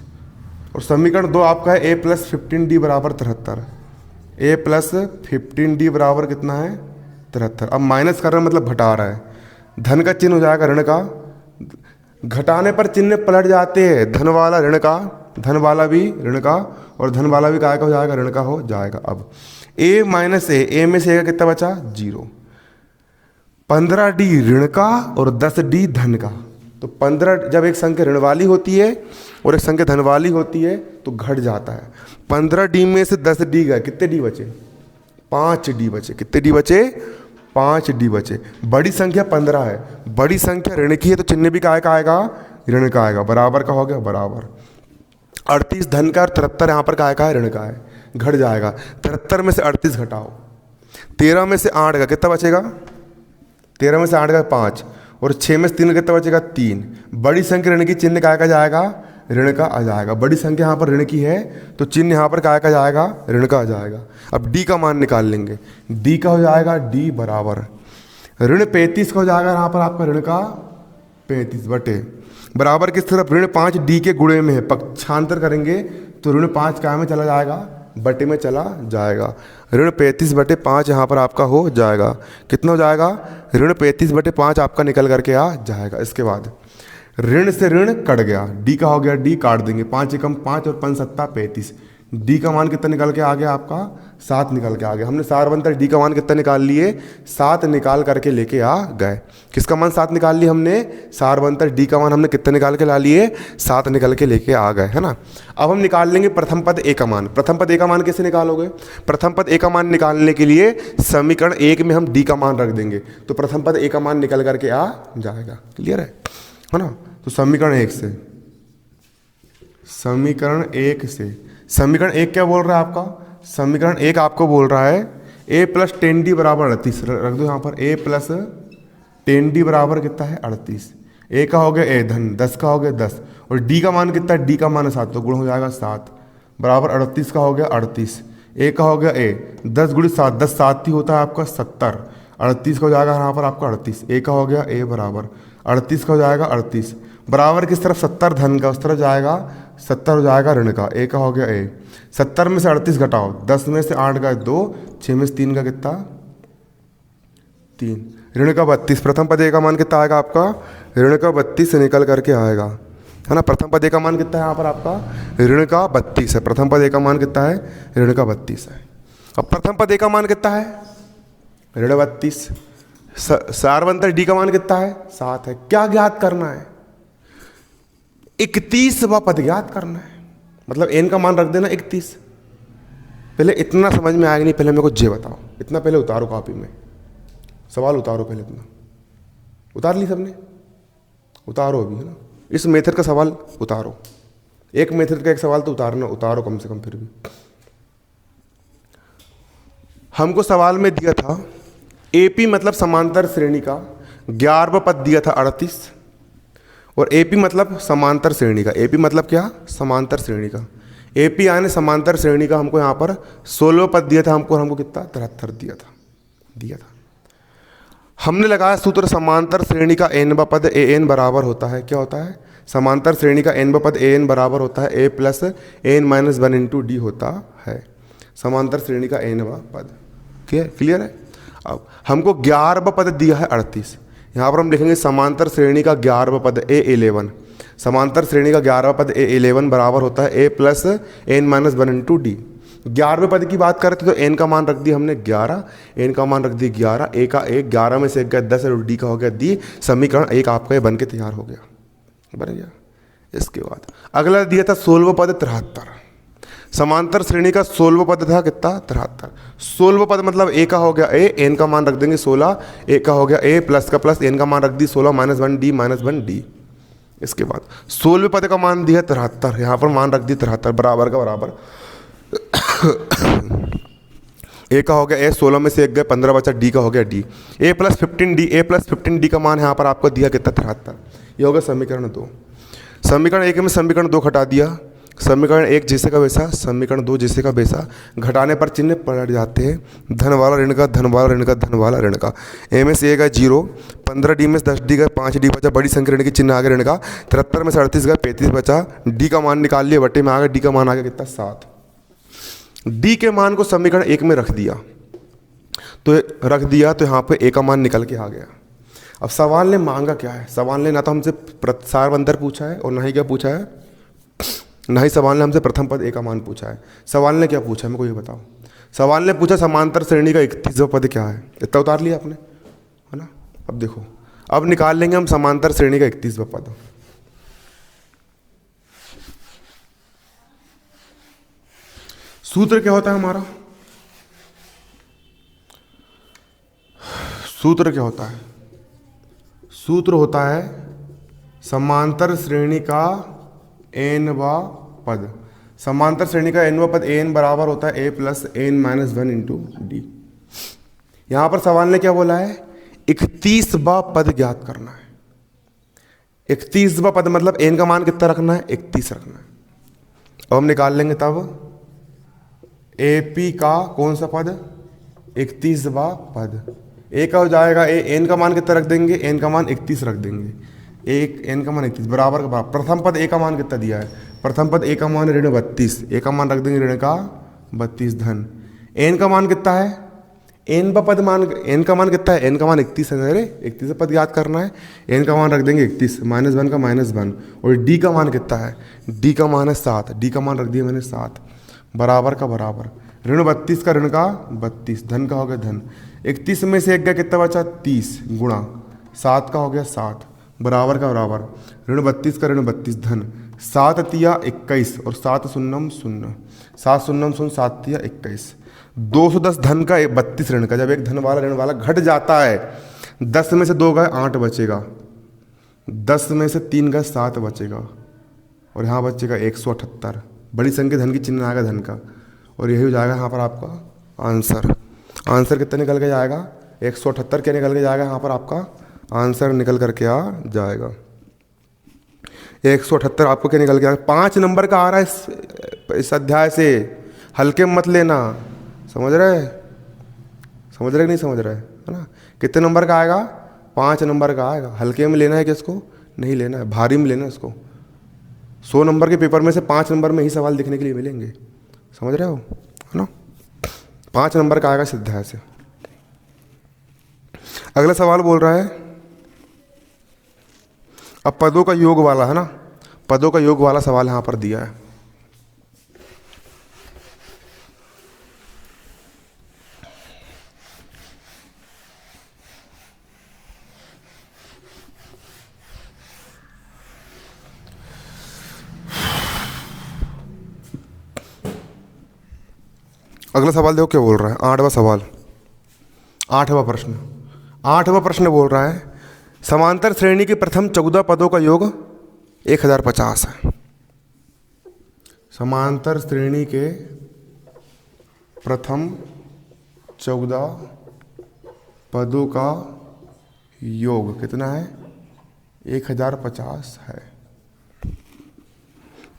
और समीकरण 2 आपका है a प्लस 15d बराबर 73, a प्लस 15d बराबर कितना है 73। अब माइनस कर रहा है मतलब घटा रहा है, धन का चिन्ह हो जाएगा ऋण का, घटाने पर चिन्ह पलट जाते हैं, धन वाला ऋण का, धन वाला भी ऋण का और धन वाला भी काय का हो जाएगा, ऋण का हो जाएगा। अब a माइनस a में से कितना बचा 0, 15d ऋण का और 10d धन का। तो 15 जब एक संख्या ऋण वाली होती है और एक संख्या धन वाली होती है तो घट जाता है। 15d में से 10d गए, कितने d बचे, 5d बचे। कितने d बचे, 5d बचे। बड़ी संख्या 15 है, बड़ी संख्या ऋण की है तो चिन्ह भी काय का आएगा, ऋण का आएगा। बराबर का हो गया बराबर, 38 धन का और 73 यहाँ पर काय का है, ऋण का है, घट जाएगा। 73 में से 38 घटाओ, 13 में से 8 का कितना बचेगा, 13 में से 8 का 5 और 6 में से 3 का कितना बचेगा 3। बड़ी संख्या ऋण की चिन्ह काय का जाएगा, ऋण का आ जाएगा। बड़ी संख्या यहाँ पर ऋण की है तो चिन्ह यहाँ पर काय का जाएगा, ऋण का आ जाएगा। अब d का मान निकाल लेंगे, d का हो जाएगा d बराबर ऋण 35 का हो जाएगा यहाँ पर आपका ऋण का 35 बटे बराबर किस तरफ, ऋण 5d के गुणे में है, पक्षांतर करेंगे तो ऋण 5 काय में चला जाएगा, बटे में चला जाएगा। ऋण 35 बटे 5 यहाँ पर आपका हो जाएगा। कितना हो जाएगा, ऋण 35 बटे 5 आपका निकल करके आ जाएगा। इसके बाद ऋण से ऋण कट गया, डी का हो गया, डी काट देंगे, 5 एकम 5 और 5 सत्ता 35। डी का मान कितना निकल के आ गया आपका, 7 निकल के आ गया। हमने सार बनता डी का मान कितना निकाल लिए, 7 निकाल करके लेके आ गए। किसका मान 7 निकाल लिए हमने, सार बनता डी का मान हमने कितना निकाल के ला लिए, 7 निकल के लेके आ गए, है ना। अब हम निकाल लेंगे प्रथम पद ए का मान। प्रथम पद ए का मान कैसे निकालोगे, प्रथम पद ए का मान निकालने के लिए समीकरण 1 में हम डी का मान रख देंगे तो प्रथम पद ए का मान निकल करके आ जाएगा। क्लियर है ना। तो समीकरण 1 से, समीकरण 1 से, समीकरण 1 क्या बोल रहा है आपका, समीकरण 1 आपको बोल रहा है a प्लस 10d बराबर 38। रख दो यहाँ पर a प्लस 10d बराबर कितना है 38। a का हो गया a धन, 10 का हो गया 10 और d का मान कितना है, d का मान है 7 तो गुण हो जाएगा 7 बराबर 38 का हो गया 38। a का हो गया a 10 गुणित 7, 10 7 ही होता है आपका 70, 38 का हो जाएगा यहाँ पर आपका 38। a का हो गया a बराबर 38 का हो जाएगा 38 बराबर किस तरफ 70 धन का, उस तरफ जाएगा 70 हो जाएगा ऋण का। a का हो गया a, 70 में से 38 घटाओ, 10 में से 8 का 2, 6 में से 3 का कितना 3, ऋण का 32। प्रथम पद a का मान कितना आएगा आपका, ऋण का 32 से निकल करके आएगा, है ना। प्रथम पद a का मान कितना है यहाँ पर आपका, ऋण का 32 है। प्रथम पद a का मान कितना है, ऋण का 32 है। अब प्रथम पद a का मान कितना है, ऋण 32, सारवंतर डी का मान कितना है? 7 है। क्या ज्ञात करना है? 31वां पद ज्ञात करना है। मतलब एन का मान रख देना 31। पहले इतना समझ में आएगा नहीं, पहले मेरे को जे बताओ। इतना पहले उतारो कॉपी में, सवाल उतारो पहले। इतना उतार ली सबने? उतारो अभी, है ना। इस मेथड का सवाल उतारो। एक मेथड का एक सवाल तो उतारना, उतारो कम से कम। फिर भी हमको सवाल में दिया था एपी मतलब समांतर श्रेणी का 11वां पद दिया था 38, और एपी मतलब समांतर श्रेणी का। एपी मतलब क्या? समांतर श्रेणी का। एपी यानी समांतर श्रेणी का हमको यहाँ पर 16वां पद दिया था हमको कितना? 73 दिया था। हमने लगाया सूत्र समांतर श्रेणी का n वां पद ए एन बराबर होता है, क्या होता है? समांतर श्रेणी का n वां पद ए एन बराबर होता है a plus n minus 1 into d होता है। समांतर श्रेणी का n वां पद क्लियर है। अब हमको 11वां पद दिया है 38। यहाँ पर हम लिखेंगे समांतर श्रेणी का 11वां पद A11। समांतर श्रेणी का 11वां पद A11 बराबर होता है a plus n minus 1 into d. 11वें पद की बात करते तो n का मान रख दिया हमने 11, n का मान रख दिया 11, a का 1, 11 में से 1 गया 10 और d का हो गया दी। समीकरण 1 आपका ये बन के तैयार हो गया, बन गया। इसके बाद अगला दिया था 16वां पद 73। समांतर श्रेणी का 16वां पद था कितना? 73। 16वां पद मतलब a का हो गया a, n का मान रख देंगे 16, a का हो गया a प्लस का प्लस n का मान रख दी 16 माइनस 1 d। इसके बाद 16वें पद का मान दिया 73, यहाँ पर मान रख दी 73 बराबर का बराबर। a का हो गया a, 16 में से 1 गए 15 बचा, d का हो गया d। a plus 15d, a plus 15d का मान यहाँ पर आपको दिया कितना? 73। ये हो गया समीकरण 2। समीकरण 1 में समीकरण 2 घटा दिया। समीकरण 1 जैसे का वैसा, समीकरण 2 जैसे का वैसा। घटाने पर चिन्ह पलट जाते हैं, धन वाला ऋण का, धन वाला ऋण का, धन वाला ऋण का। a में से 1 गया 0, 15d में से 10d गए 5d बचा, बड़ी संख्या ऋण की चिन्ह आ गया ऋण का। 73 में से 38 गए 35 बचा, d का मान निकाल लिया, बट्टे में आ गया, d का मान आ गया कितना? 7। d के मान को समीकरण 1 में रख दिया तो यहाँ पे a का मान निकल के आ गया। अब सवाल ने मांगा क्या है? सवाल ने ना तो हमसे सारवंतर पूछा है और ना ही क्या पूछा है, ना ही सवाल ने हमसे प्रथम पद a का मान पूछा है। सवाल ने क्या पूछा है मेरे को ये बताओ। सवाल ने पूछा समांतर श्रेणी का 31वां पद क्या है। इतना उतार लिया आपने, है ना। अब देखो, अब निकाल लेंगे हम समांतर श्रेणी का 31वां पद। सूत्र क्या होता है हमारा? सूत्र क्या होता है? सूत्र होता है समांतर श्रेणी का n वां पद। समांतर श्रेणी का n वां पद an बराबर होता है a plus n minus 1 into d. यहां पर सवाल ने क्या बोला है? 31वां पद ज्ञात करना है। 31वां पद मतलब n का मान कितना रखना है? 31 रखना है। अब हम निकाल लेंगे तब AP का कौन सा पद? 31वां पद। a का हो जाएगा a, n का मान कितना रख देंगे? n का मान 31 रख देंगे। एक n का मान 31 बराबर का बराबर। प्रथम पद a का मान कितना दिया है? प्रथम पद a का मान ऋण 32, a का मान रख देंगे ऋण का 32 धन। n का मान कितना है? n का पद मान, n का मान कितना है? n का मान 31 है। अरे 31 पद याद करना है, n का मान रख देंगे 31, माइनस 1 का माइनस 1। और d का मान कितना है? d का मान है 7, d का मान रख दिया मैंने 7 बराबर का बराबर। ऋण 32 का ऋण का 32, धन का हो गया धन। 31 में से 1 गया कितना बचा? 30 गुणा 7 का हो गया 7 बराबर का बराबर। ऋण 32 का ऋण 32 धन। 7 तिया 21 और 7 शून्यम 0, 7 शून्यम 0, 7 तिया 21। 210 धन का 32 ऋण का। जब एक धन वाला घट जाता है, 10 में से 2 गए 8 बचेगा, 10 में से 3 गए 7 बचेगा, और यहाँ बचेगा 178। बड़ी संख्या धन की चिन्ह आएगा धन का, और यही हो जाएगा यहाँ पर आपका आंसर। आंसर कितना निकल के जाएगा? 178 क्या निकल के जाएगा? यहाँ पर आपका आंसर निकल करके आ जाएगा 178। आपको क्या निकल के आएगा? 5 नंबर का आ रहा है इस अध्याय से, हल्के मत लेना। समझ रहे? समझ रहे कि नहीं समझ रहे, है ना। कितने नंबर का आएगा? 5 नंबर का आएगा। हल्के में लेना है कि इसको नहीं लेना है, भारी में लेना है इसको। 100 नंबर के पेपर में से 5 नंबर में ही सवाल देखने के लिए मिलेंगे। समझ रहे हो, है ना। 5 नंबर का आएगा इस अध्याय से। अगला सवाल बोल रहा है, अब पदों का योग वाला, है ना, पदों का योग वाला सवाल यहां पर दिया है। अगला सवाल देखो क्या बोल रहा है, 8वां सवाल, 8वां प्रश्न। 8वां प्रश्न बोल रहा है समांतर श्रेणी के प्रथम 14 पदों का योग 1050 है। समांतर श्रेणी के प्रथम 14 पदों का योग कितना है? 1050 है।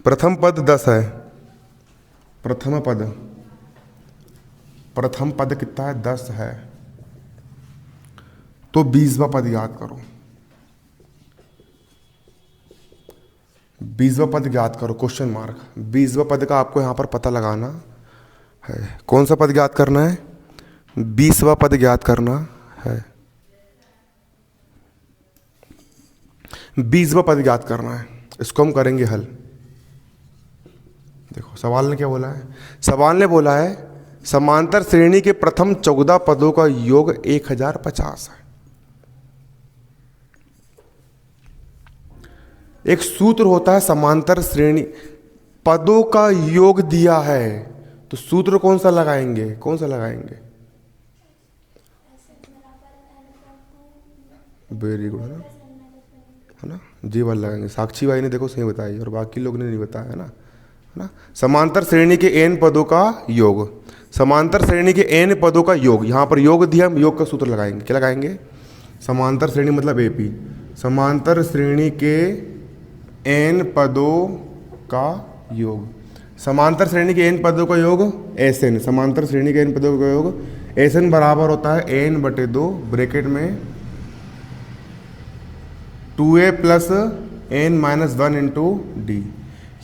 प्रथम पद 10 है। प्रथम पद कितना है? 10 है। तो 20वां पद याद करो। 20वां पद याद करो, क्वेश्चन मार्क। 20वां पद का आपको यहां पर पता लगाना है। कौन सा पद याद करना है? 20वां पद याद करना है। 20वां पद याद करना है। इसको हम करेंगे हल। देखो सवाल ने क्या बोला है। सवाल ने बोला है समांतर श्रेणी के प्रथम 14 पदों का योग 1050 है। एक सूत्र होता है समांतर श्रेणी, पदों का योग दिया है तो सूत्र कौन सा लगाएंगे? वेरी गुड, है ना? जी वाला लगाएंगे। साक्षी भाई ने देखो सही बताई और बाकी लोग ने नहीं बताया, है ना? समांतर श्रेणी के n पदों का योग, समांतर श्रेणी के n पदों का योग, यहां पर योग दिया, हम योग का सूत्र लगाएंगे। क्या लगाएंगे? समांतर श्रेणी मतलब AP, समांतर श्रेणी के n पदों का योग, समांतर श्रेणी के n पदों का योग SN, समांतर श्रेणी के n पदों का योग SN बराबर होता है n/2 ब्रैकेट में 2a plus n-1 into d.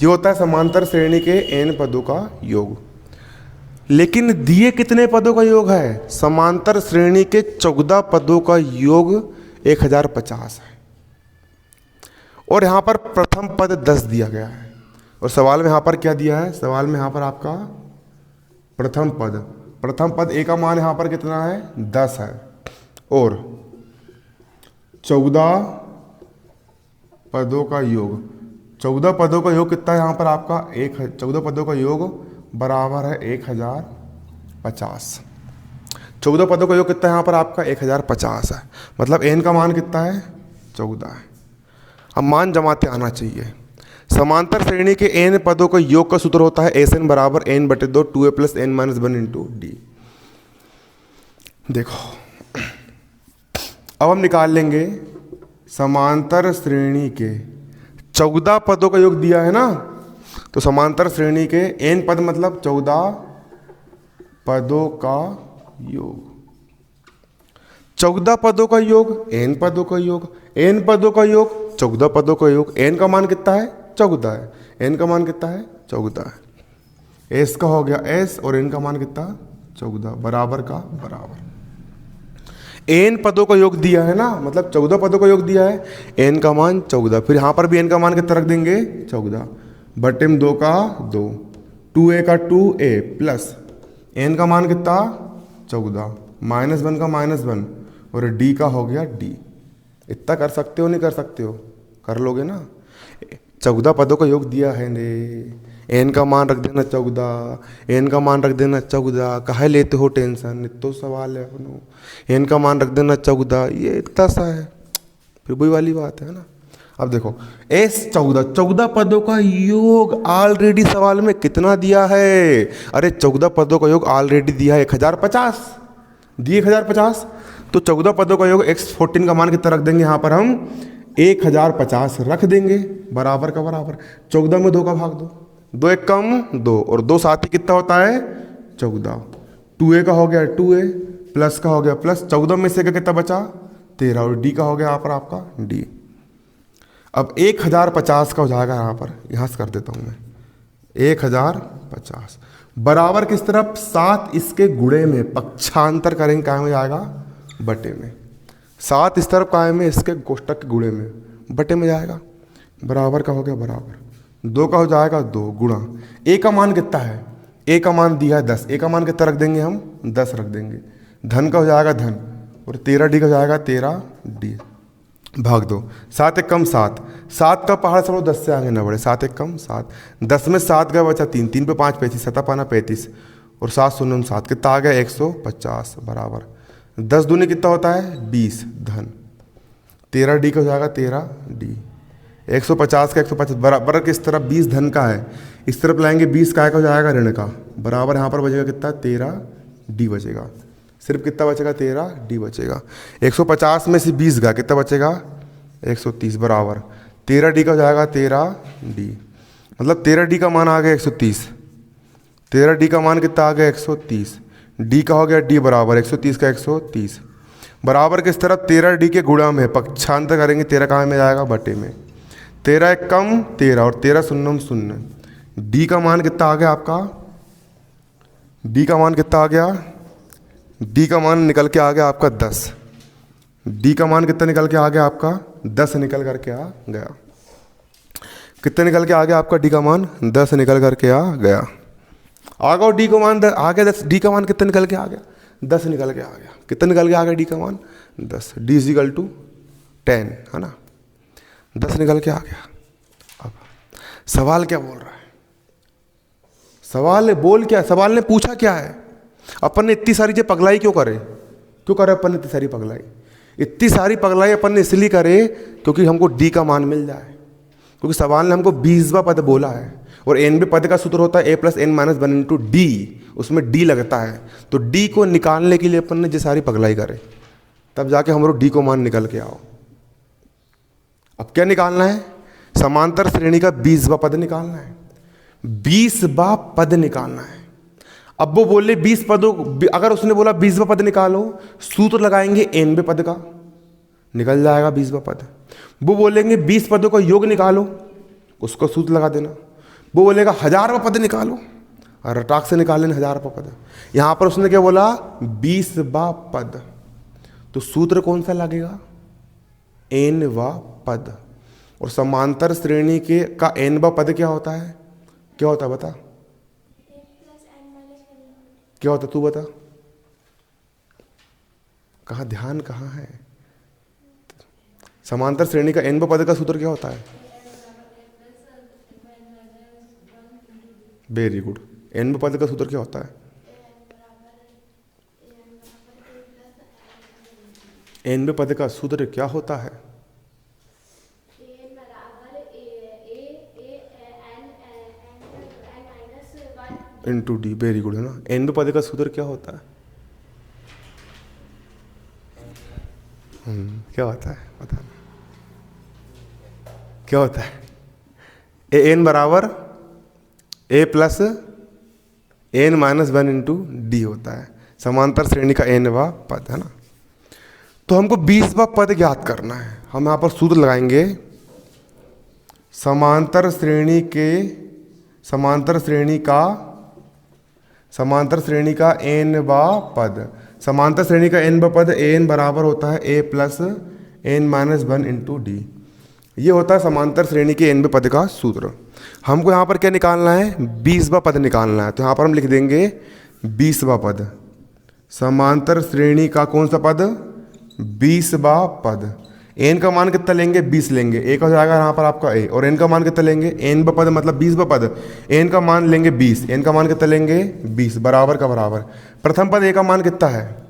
ये होता है समांतर श्रेणी के n पदों का योग। लेकिन दिए कितने पदों का योग है? समांतर श्रेणी के 14 पदों का योग 1050 है। और यहां पर प्रथम पद 10 दिया गया है। और सवाल में यहां पर क्या दिया है? सवाल में यहां पर आपका प्रथम पद ए का मान यहां पर कितना है? 10 है। और 14 पदों का योग, 14 पदों का योग कितना है यहां पर आपका? 14 पदों का योग बराबर है 1050। 14 पदों का योग कितना है यहां पर आपका? 1050 है। मतलब n का मान कितना है? 14 है। अब मान जमाते आना चाहिए। समांतर श्रेणी के n पदों का योग का सूत्र होता है SN बराबर n/2 2a plus n-1 into D. देखो अब हम निकाल लेंगे समांतर श्रेणी के 14 पदों का योग दिया है ना, तो समांतर श्रेणी के n पद मतलब 14 पदों का योग, 14 पदों का योग n पदों का योग, n पदों का योग 14 पदों का योग। n का मान कितना है? 14 है। n का मान कितना है? 14 है। s का हो गया s और n का मान कितना? 14 बराबर का बराबर। n पदों का योग दिया है ना, मतलब 14 पदों का योग दिया है, n का मान 14। फिर यहां पर भी n का मान कितना रख देंगे? 14 बटे में 2 का 2, 2a का 2a प्लस n का मान कितना? 14 -1 का -1 और d का हो गया d। इतना कर सकते हो? नहीं कर सकते हो? कर लोगे ना। 14 पदों का योग दिया है ने, n का मान रख देना 14, n का मान रख देना 14। काहे लेते हो टेंशन? इतना सवाल है अपनो, n का मान रख देना 14, ये इतना सा है। फिर वही वाली बात है ना। अब देखो S 14 पदों का योग ऑलरेडी सवाल में कितना दिया है? अरे 14 पदों का योग ऑलरेडी दिया है 1050, दिए 1050। तो 14 पदों का योग x14 का मान कितना रख देंगे? यहाँ पर हम 1050 रख देंगे बराबर का बराबर। 14 में 2 का भाग दो, 2 एक कम 2 और 2 साथ ही कितना होता है? 14। 2a का हो गया 2a प्लस का हो गया प्लस, 14 में से का कितना बचा? 13 और d का हो गया यहाँ पर आपका d। अब 1050 का हो जाएगा यहाँ पर, यहाँ से कर देता हूँ मैं 1050 बराबर किस तरफ? 7 इसके गुणे में, पक्षांतर करेंगे क्या में जाएगा? बटे में। 7 इस तरफ कायम में, इसके कोष्टक के गुणे में, बटे में जाएगा। बराबर का हो गया बराबर, 2 का हो जाएगा 2 गुणा a का मान कितना है? a का मान दिया है 10, a का मान कितना रख देंगे हम? 10 रख देंगे। धन का हो जाएगा धन और 13d का हो जाएगा 13d भाग 2। 7 एक कम 7, 7 का पहाड़ समझो 10 से आगे न बढ़े, 7 एक कम 7, 10 में 7 का बचा 3, 3 पे 5 35, 7 पाना 35 और 7 शून्य 7 कितना आ गया 150 बराबर 10 दूनी कितना होता है 20 धन 13 डी का हो जाएगा 13 डी 150 का 150 बराबर किस तरफ 20 धन का है, इस तरफ लाएंगे 20 का हो जाएगा ऋण का बराबर यहाँ पर बचेगा कितना 13 डी बचेगा। सिर्फ कितना बचेगा 13 डी बचेगा। 150 में से 20 का कितना बचेगा 130 बराबर 13 डी का हो जाएगा 13 डी मतलब 13 डी का मान आ गया 130। 13 डी का मान कितना आ गया 130। डी का हो गया डी बराबर 130 का 130 बराबर किस तरफ 13 डी के गुणा में पक्षांतर करेंगे 13 कहाँ में जाएगा बटे में 13 एक कम 13 और 13 शून्य शून्य। डी का मान कितना आ गया आपका डी का मान कितना आ गया डी का मान निकल के आ गया आपका 10। डी का मान कितना निकल के आ गया आपका 10 निकल करके आ गया। कितना निकल के आ गया आपका डी का मान 10 निकल करके आ गया। आ गया डी का मान आ गया 10। डी का मान कितना निकल के आ गया 10 निकल के आ गया। कितना निकल के आ गया डी का मान 10। डी इज इक्वल टू 10 है ना 10 निकल के आ गया। अब सवाल क्या बोल रहा है, सवाल ने पूछा क्या है, अपन ने इतनी सारी जो पगलाई क्यों करे अपन ने इतनी सारी पगलाई अपन ने इसलिए करे क्योंकि हमको डी का मान मिल जाए, क्योंकि सवाल ने हमको 20वां पद बोला है और nवें पद का सूत्र होता है a + n - 1 इंटू डी, उसमें डी लगता है। तो डी को निकालने के लिए अपन ने जो सारी पगलाई करे तब जाके हमारे डी को मान निकल के आओ। अब क्या निकालना है, समांतर श्रेणी का 20वां पद निकालना है, 20वां पद निकालना है। अब वो बोले 20 पदों, अगर उसने बोला 20वां पद निकालो, सूत्र लगाएंगे nवें पद का, निकल जाएगा 20वां पद। वो बोलेंगे 20 पदों का योग निकालो, उसको सूत्र लगा देना। वो बोलेगा 1000वां पद निकालो, और रटाक से निकाल लेना 1000वां पद। यहां पर उसने क्या बोला 20वां पद, तो सूत्र कौन सा लगेगा nवां पद। और समांतर श्रेणी के का nवां पद क्या होता है, क्या होता है बता, क्या होता तू बता, कहाँ ध्यान कहाँ है। समांतर श्रेणी का nवां पद का सूत्र क्या होता है, वेरी गुड। nवां पद का सूत्र क्या होता है, nवें पद का सूत्र क्या होता है, इंटू डी, वेरी गुड है ना। nवें पद का सूत्र क्या होता है, क्या होता है बताना, क्या होता है, an बराबर a + n - 1 इंटू डी होता है, समांतर श्रेणी का nवां पद है ना। तो हमको 20वां पद ज्ञात करना है। हम यहाँ पर सूत्र लगाएंगे, समांतर श्रेणी का nवां पद, समांतर श्रेणी का nवां पद an बराबर होता है a + n - 1 इंटू डी। ये होता है समांतर श्रेणी के nवें पद का सूत्र। हमको यहाँ पर क्या निकालना है, 20वां पद निकालना है। तो यहाँ पर हम लिख देंगे 20वां पद, समांतर श्रेणी का कौन सा पद 20वां पद। n का मान कितना लेंगे 20 लेंगे, a का हो जाएगा यहाँ पर आपका a, और n का मान कितना लेंगे, nवां पद मतलब 20वां पद, n का मान लेंगे 20, n का मान कितना लेंगे 20 बराबर का बराबर। प्रथम पद a का मान कितना है,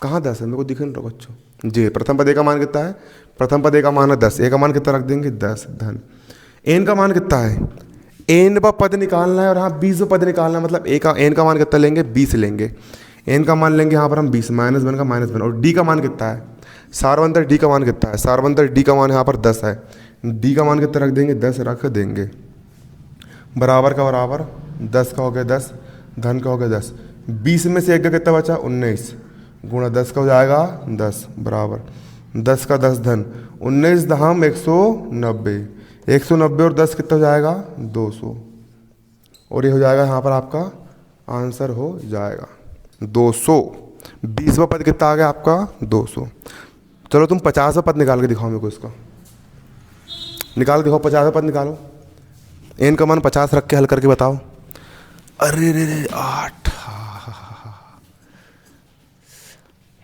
कहाँ 10 है, मेरे को दिख नहीं रहा बच्चों जी। प्रथम पद a का मान कितना है, प्रथम पद a का मान है 10, a का मान कितना रख देंगे 10 धन। n का मान कितना है, nवां पद निकालना है और यहाँ 20वां पद निकालना है, मतलब n का मान कितना लेंगे 20 लेंगे, n का मान लेंगे यहाँ पर हम 20 -1 का -1। और d का मान कितना है, सार्वंतर d का मान कितना है, सार्वंतर d का मान यहाँ पर 10 है, d का मान कितना रख देंगे 10 रख देंगे, बराबर का बराबर 10 का हो गया 10 धन का हो गया 10। 20 में से 1 का कितना बचा 19 गुणा 10 का हो जाएगा 10 बराबर 10 का 10 धन 19 दहम 190, 190 और 10 कितना हो जाएगा 200, और ये हो जाएगा यहाँ पर आपका आंसर हो जाएगा 200। 20वां पद कितना आ गया आपका 200। चलो तुम 50वां पद निकाल के दिखाओ मेरे को, इसका निकाल के दिखाओ, 50वां पद निकालो। n का मान 50 रख के हल करके बताओ। अरे रे रे 8,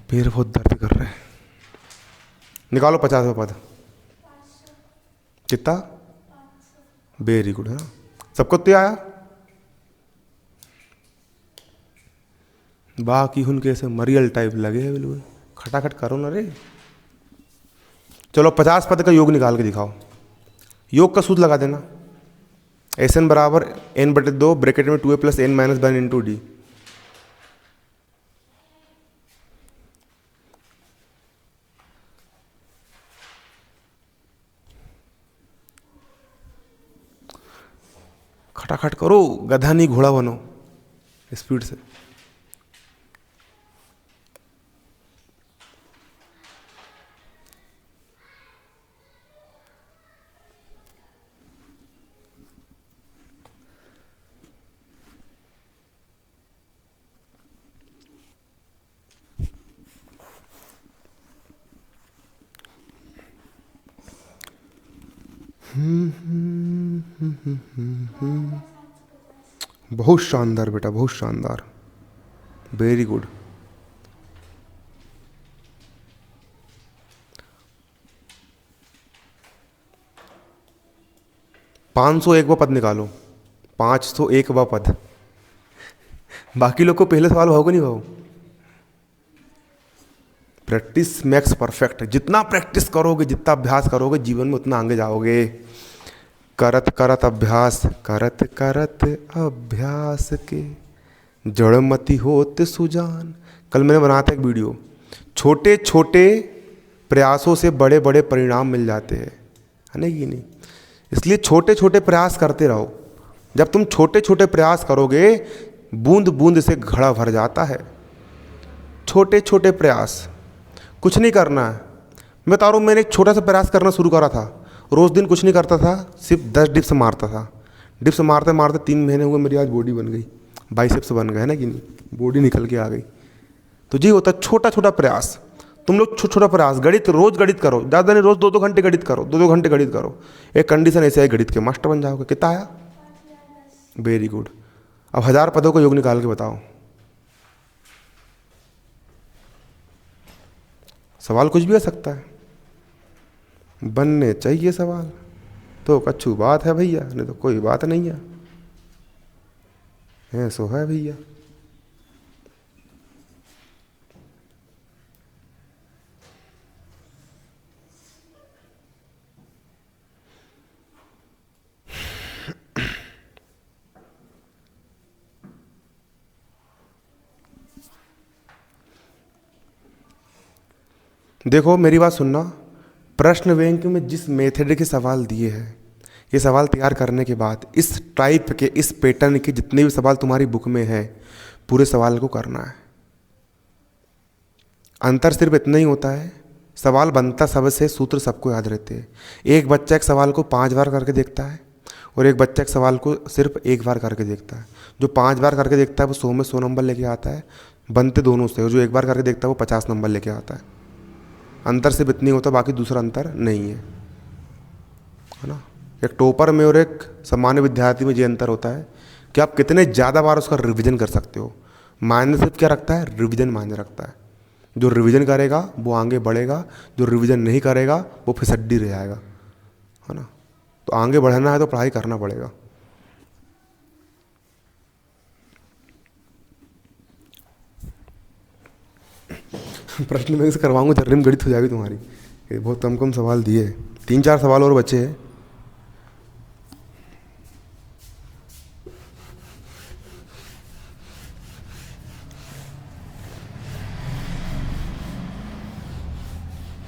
पैर बहुत दर्द कर रहे हैं। निकालो 50वां पद कितना, वेरी गुड है ना, सबको तो आया। बाकी हुन कैसे मरियल टाइप लगे है बिल्कुल। खटाखट करो ना रे। चलो 50 पद का योग निकाल के दिखाओ। योग का सूत्र लगा देना। एस एन बराबर एन बटे 2 ब्रैकेट में 2a plus n minus 1 into d. खटाखट करो, गधा नहीं घोड़ा बनो स्पीड से। बहुत शानदार बेटा, बहुत शानदार, वेरी गुड। पाँच सौ एक व पद निकालो। 501 व पद। बाकी लोग को पहले सवाल भाव नहीं भाव। Practice max perfect. जितना प्रैक्टिस करोगे, जितना अभ्यास करोगे जीवन में, उतना आगे जाओगे। करत करत अभ्यास, करत करत अभ्यास के जड़मति होत सुजान। कल मैंने बनाया था एक वीडियो। छोटे छोटे प्रयासों से बड़े बड़े परिणाम मिल जाते हैं, है ना कि नहीं? इसलिए छोटे छोटे प्रयास करते रहो। जब तुम छोटे छोटे प्रयास करोगे, बूंद बूंद से घड़ा भर जाता है। छोटे छोटे प्रयास, कुछ नहीं करना है। मैं बता रहा हूँ, मैंने एक छोटा सा प्रयास करना शुरू करा था। रोज़ दिन कुछ नहीं करता था, सिर्फ 10 डिप्स मारता था। डिप्स मारते मारते 3 महीने हुए, मेरी आज बॉडी बन गई, बाइसेप्स बन गए, है ना कि नहीं? बॉडी निकल के आ गई। तो जी होता छोटा छोटा प्रयास। तुम लोग छोटा छोटा प्रयास, गणित रोज गणित करो, ज़्यादा नहीं, रोज 2-2 घंटे गणित करो, 2-2 घंटे गणित करो। एक कंडीशन ऐसे है, गणित के मास्टर बन जाओगे। कितना आया? Very good. अब 1000 पदों का योग निकाल के बताओ। सवाल कुछ भी हो सकता है, बनने चाहिए सवाल। तो कच्छू बात है भैया, नहीं तो कोई बात नहीं है सो है भैया। देखो मेरी बात सुनना। प्रश्न बैंक में जिस मेथड के सवाल दिए हैं, ये सवाल तैयार करने के बाद इस टाइप के, इस पैटर्न के जितने भी सवाल तुम्हारी बुक में है, पूरे सवाल को करना है। अंतर सिर्फ इतना ही होता है, सवाल बनता सबसे, सूत्र सबको याद रहते हैं। एक बच्चा एक सवाल को 5 बार करके देखता है और एक बच्चा एक सवाल को सिर्फ 1 बार करके देखता है। जो 5 बार करके देखता है वो 100 में 100 नंबर लेके आता है, बनते दोनों से। और जो 1 बार करके देखता है वो 50 नंबर लेके आता है। अंतर सिर्फ इतनी होता है, बाकी दूसरा अंतर नहीं है ना? एक टॉपर में और एक सामान्य विद्यार्थी में ये अंतर होता है कि आप कितने ज़्यादा बार उसका रिवीजन कर सकते हो। मायने सिर्फ क्या रखता है? रिवीजन मायने रखता है। जो रिवीजन करेगा वो आगे बढ़ेगा, जो रिवीजन नहीं करेगा वो फिसड्डी रह जाएगा, है ना? तो आगे बढ़ना है तो पढ़ाई करना पड़ेगा। प्रश्न में से करवाऊंगा, जर्री में गणित हो जाएगी तुम्हारी। ये बहुत कम सवाल दिए, 3-4 सवाल और बचे हैं।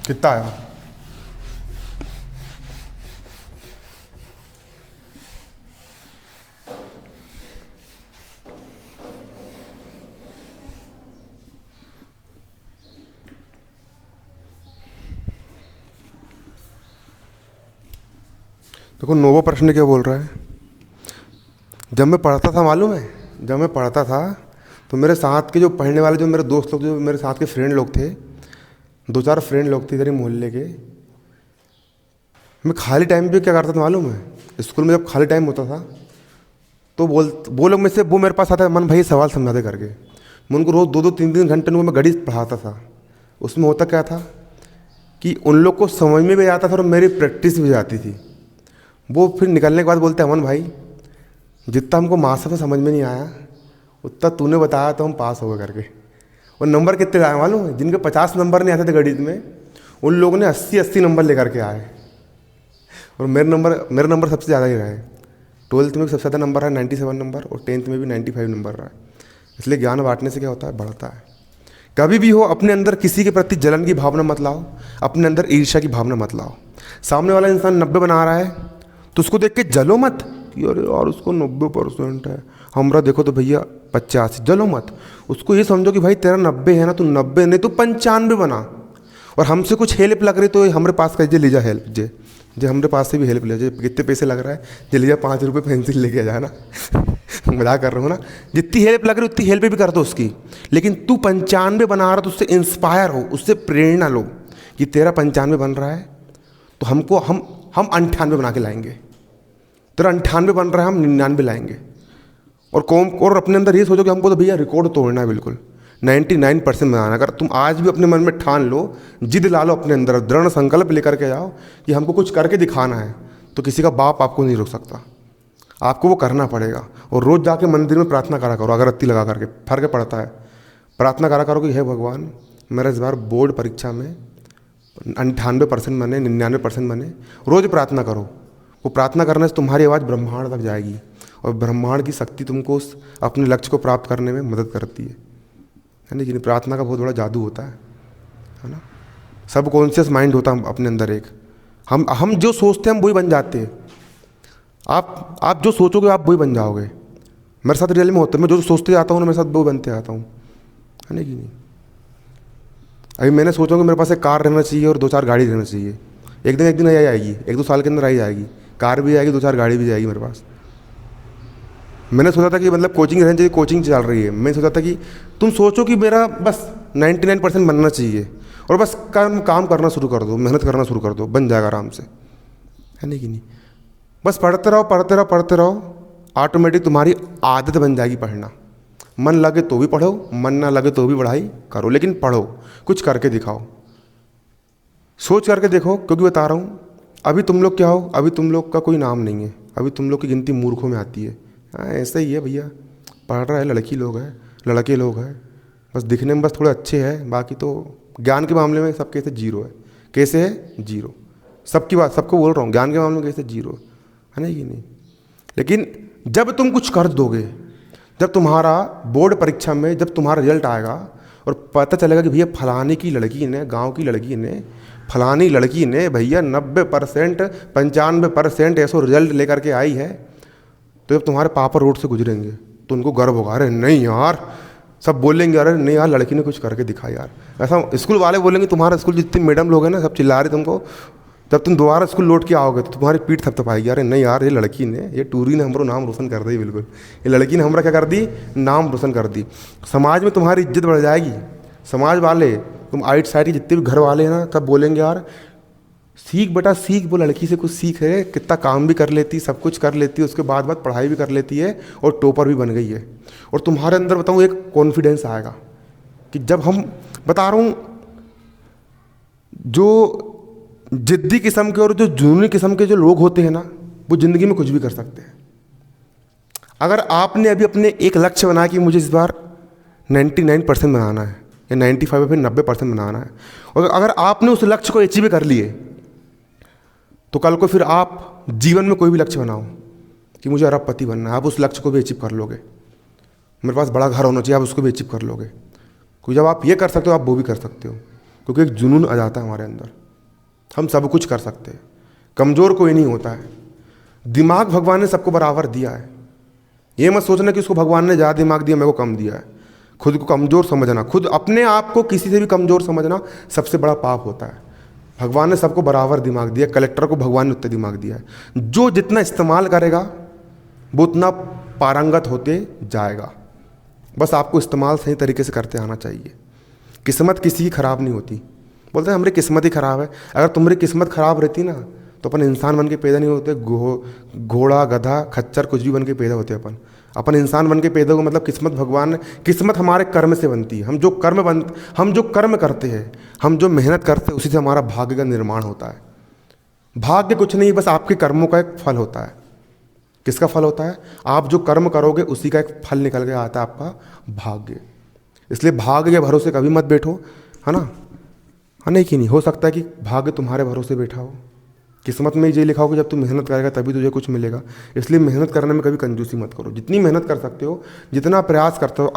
कितना आया? देखो नोवा प्रश्न क्या बोल रहा है। जब मैं पढ़ता था, मालूम है, जब मैं पढ़ता था तो मेरे साथ के जो पढ़ने वाले, जो मेरे दोस्त लोग, जो मेरे साथ के फ्रेंड लोग थे, 2-4 फ्रेंड लोग थे इधर ही मोहल्ले के। मैं खाली टाइम पे क्या करता था मालूम है? स्कूल में जब खाली टाइम होता था तो वो लोग में से वो मेरे पास आता है, मन भाई सवाल समझा दे करके। मैं उनको रोज़ 2-2, 3-3 घंटे उनको मैं गणित पढ़ाता था। उसमें होता क्या था कि उन लोग को समझ में भी आता था और मेरी प्रैक्टिस भी जाती थी। वो फिर निकलने के बाद बोलते, अमन भाई जितना हमको मास्टर में समझ में नहीं आया उतना तूने बताया तो हम पास हो गए करके। और नंबर कितने लाए मालूम है? जिनके 50 नंबर नहीं आते थे गणित में, उन लोगों ने 80-80 नंबर लेकर के आए। और मेरे नंबर सबसे ज़्यादा ही रहे। 12th में भी सबसे ज़्यादा नंबर है 97 नंबर, और 10th में भी 95 नंबर रहा है। इसलिए ज्ञान बांटने से क्या होता है, बढ़ता है। कभी भी हो अपने अंदर किसी के प्रति जलन की भावना मत लाओ, अपने अंदर ईर्ष्या की भावना मत लाओ। सामने वाला इंसान 90 बना रहा है तो उसको देख के जलो मत कि अरे यार उसको 90% है, हमरा देखो तो भैया 85। जलो मत, उसको ये समझो कि भाई तेरा 90 है ना, तू 90 नहीं तो 95 बना। और हमसे कुछ हेल्प लग रही तो हमारे पास कहिए ले जा हेल्प, जे हमारे पास से भी हेल्प ले जाए। कितने पैसे लग रहा है, जे ले जा 5 रुपये पेंसिल लेके आ जाना मजाक कर रहा हूँ ना। जितनी हेल्प लग रही उतनी हेल्प भी कर दो उसकी। लेकिन तू 95 बना रहा तो उससे इंस्पायर हो, उससे प्रेरणा लो कि तेरा 95 बन रहा है तो हम 98 बना के लाएंगे। तेरा 98 बन रहा है, हम 99 लाएंगे। और अपने अंदर ये सोचो कि हमको तो भैया रिकॉर्ड तोड़ना है, बिल्कुल 99% बनाना। अगर तुम आज भी अपने मन में ठान लो, जिद ला लो अपने अंदर, दृढ़ संकल्प लेकर के जाओ कि हमको कुछ करके दिखाना है, तो किसी का बाप आपको नहीं रोक सकता। आपको वो करना पड़ेगा। और रोज़ जाके मंदिर में प्रार्थना करा करो, अगरबत्ती लगा करके, फर्क पड़ता है। प्रार्थना करा करो कि हे भगवान, मेरा इस बार बोर्ड परीक्षा में 98% बने, 99% बने। रोज़ प्रार्थना करो। वो प्रार्थना करने से तुम्हारी आवाज़ ब्रह्मांड तक जाएगी, और ब्रह्मांड की शक्ति तुमको उस अपने लक्ष्य को प्राप्त करने में मदद करती है ना। लेकिन प्रार्थना का बहुत बड़ा जादू होता है ना। सब कॉन्शियस माइंड होता है अपने अंदर एक। हम जो सोचते हैं हम वही बन जाते हैं। आप जो सोचोगे आप वही बन जाओगे। मेरे साथ रियल में होता है, मैं जो सोचते जाता हूँ ना, मेरे साथ वो बनते आता हूँ, है ना कि नहीं। अभी मैंने सोचा कि मेरे पास एक कार रहना चाहिए और 2-4 गाड़ी रहना चाहिए। एक दिन आई आएगी, 1-2 साल के अंदर आई जाएगी, कार भी आएगी, 2-4 गाड़ी भी जाएगी मेरे पास। मैंने सोचा था कि मतलब कोचिंग रहनी चाहिए, कोचिंग चल रही है। मैंने सोचा था कि तुम सोचो कि मेरा बस 99% बनना चाहिए, और बस काम करना शुरू कर दो, मेहनत करना शुरू कर दो, बन जाएगा आराम से, है नहीं कि नहीं। बस पढ़ते रहो, ऑटोमेटिक तुम्हारी आदत बन जाएगी पढ़ना। मन लगे तो भी पढ़ो, मन ना लगे तो भी पढ़ाई करो, लेकिन पढ़ो, कुछ करके दिखाओ, सोच करके देखो। क्योंकि बता रहा हूँ, अभी तुम लोग क्या हो, अभी तुम लोग का कोई नाम नहीं है, अभी तुम लोग की गिनती मूर्खों में आती है। हाँ ऐसा ही है भैया, पढ़ रहा है लड़की लोग हैं, लड़के लोग हैं, बस दिखने में बस थोड़े अच्छे हैं, बाकी तो ज्ञान के मामले में सब कैसे जीरो है। कैसे है जीरो, सबकी बात सबको बोल रहा हूँ, ज्ञान के मामले में कैसे जीरो है ना, ये नहीं। लेकिन जब तुम कुछ कर दोगे, जब तुम्हारा बोर्ड परीक्षा में जब तुम्हारा रिजल्ट आएगा और पता चलेगा कि भैया फलाने की लड़की ने, गांव की लड़की ने, फलानी लड़की ने भैया 90% 95% ऐसा रिजल्ट लेकर के आई है, तो जब तुम्हारे पापा रोड से गुजरेंगे तो उनको गर्व होगा, अरे नहीं यार, सब बोलेंगे अरे नहीं यार लड़की ने कुछ करके दिखा यार। ऐसा स्कूल वाले बोलेंगे, तुम्हारा स्कूल जितनी मैडम लोग हैं ना सब चिल्ला रहे तुमको, जब तुम दोबारा स्कूल लौट के आओगे तो तुम्हारी पीठ थपथपाएगी, अरे नहीं यार ये लड़की ने, ये टूरी ने हमारा नाम रोशन कर दी, बिल्कुल ये लड़की ने हमारा क्या कर दी, नाम रोशन कर दी। समाज में तुम्हारी इज्जत बढ़ जाएगी। समाज वाले, तुम आइट साइड के जितने भी घर वाले हैं ना, तब बोलेंगे यार सीख बेटा सीख, वो लड़की से कुछ सीख है, कितना काम भी कर लेती, सब कुछ कर लेती है, उसके बाद पढ़ाई भी कर लेती है और टॉपर भी बन गई है। और तुम्हारे अंदर बताऊँ एक कॉन्फिडेंस आएगा कि जब हम, बता रहा हूँ, जो जिद्दी किस्म के और जो जुनूनी किस्म के जो लोग होते हैं ना, वो ज़िंदगी में कुछ भी कर सकते हैं। अगर आपने अभी अपने एक लक्ष्य बनाया कि मुझे इस बार 99% बनाना है या 95 या फिर 90% बनाना है, और अगर आपने उस लक्ष्य को अचीव कर लिए, तो कल को फिर आप जीवन में कोई भी लक्ष्य बनाओ कि मुझे अरबपति बनना है, आप उस लक्ष्य को भी अचीव कर लोगे। मेरे पास बड़ा घर होना चाहिए, आप उसको भी अचीव कर लोगे। क्योंकि जब आप ये कर सकते हो आप वो भी कर सकते हो, क्योंकि एक जुनून आ जाता है हमारे अंदर। हम सब कुछ कर सकते हैं, कमज़ोर कोई नहीं होता है। दिमाग भगवान ने सबको बराबर दिया है। ये मत सोचना कि उसको भगवान ने ज़्यादा दिमाग दिया, मेरे को कम दिया है। खुद को कमज़ोर समझना, खुद अपने आप को किसी से भी कमज़ोर समझना सबसे बड़ा पाप होता है। भगवान ने सबको बराबर दिमाग दिया, कलेक्टर को भगवान ने उतना दिमाग दिया है। जो जितना इस्तेमाल करेगा वो उतना पारंगत होते जाएगा। बस आपको इस्तेमाल सही तरीके से करते आना चाहिए। किस्मत किसी की ख़राब नहीं होती। बोलते हैं हमारी किस्मत ही ख़राब है। अगर तुम्हारी किस्मत ख़राब रहती ना तो अपन इंसान बन के पैदा नहीं होते, घोड़ा गधा खच्चर कुछ भी बन के पैदा होते। अपन इंसान बन के पैदा हो, मतलब किस्मत भगवान ने, किस्मत हमारे कर्म से बनती है। हम जो कर्म करते हैं, हम जो मेहनत करते हैं, उसी से हमारा भाग्य का निर्माण होता है। भाग्य कुछ नहीं, बस आपके कर्मों का एक फल होता है। किसका फल होता है? आप जो कर्म करोगे उसी का एक फल निकल के आता है, आपका भाग्य। इसलिए भाग्य के भरोसे कभी मत बैठो, है ना। हाँ, नहीं कि नहीं, हो सकता है कि भाग्य तुम्हारे भरोसे बैठा हो, किस्मत में ये लिखा हो कि जब तू मेहनत करेगा तभी तुझे कुछ मिलेगा। इसलिए मेहनत करने में कभी कंजूसी मत करो, जितनी मेहनत कर सकते हो, जितना प्रयास करते हो,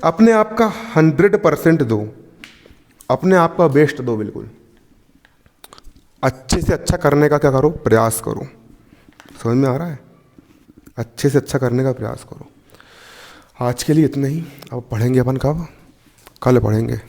अपने आप का 100% दो, अपने आप का बेस्ट दो, बिल्कुल अच्छे से अच्छा करने का क्या करो, प्रयास करो। समझ में आ रहा है? अच्छे से अच्छा करने का प्रयास करो। आज के लिए इतना ही। अब पढ़ेंगे अपन कब? कल पढ़ेंगे।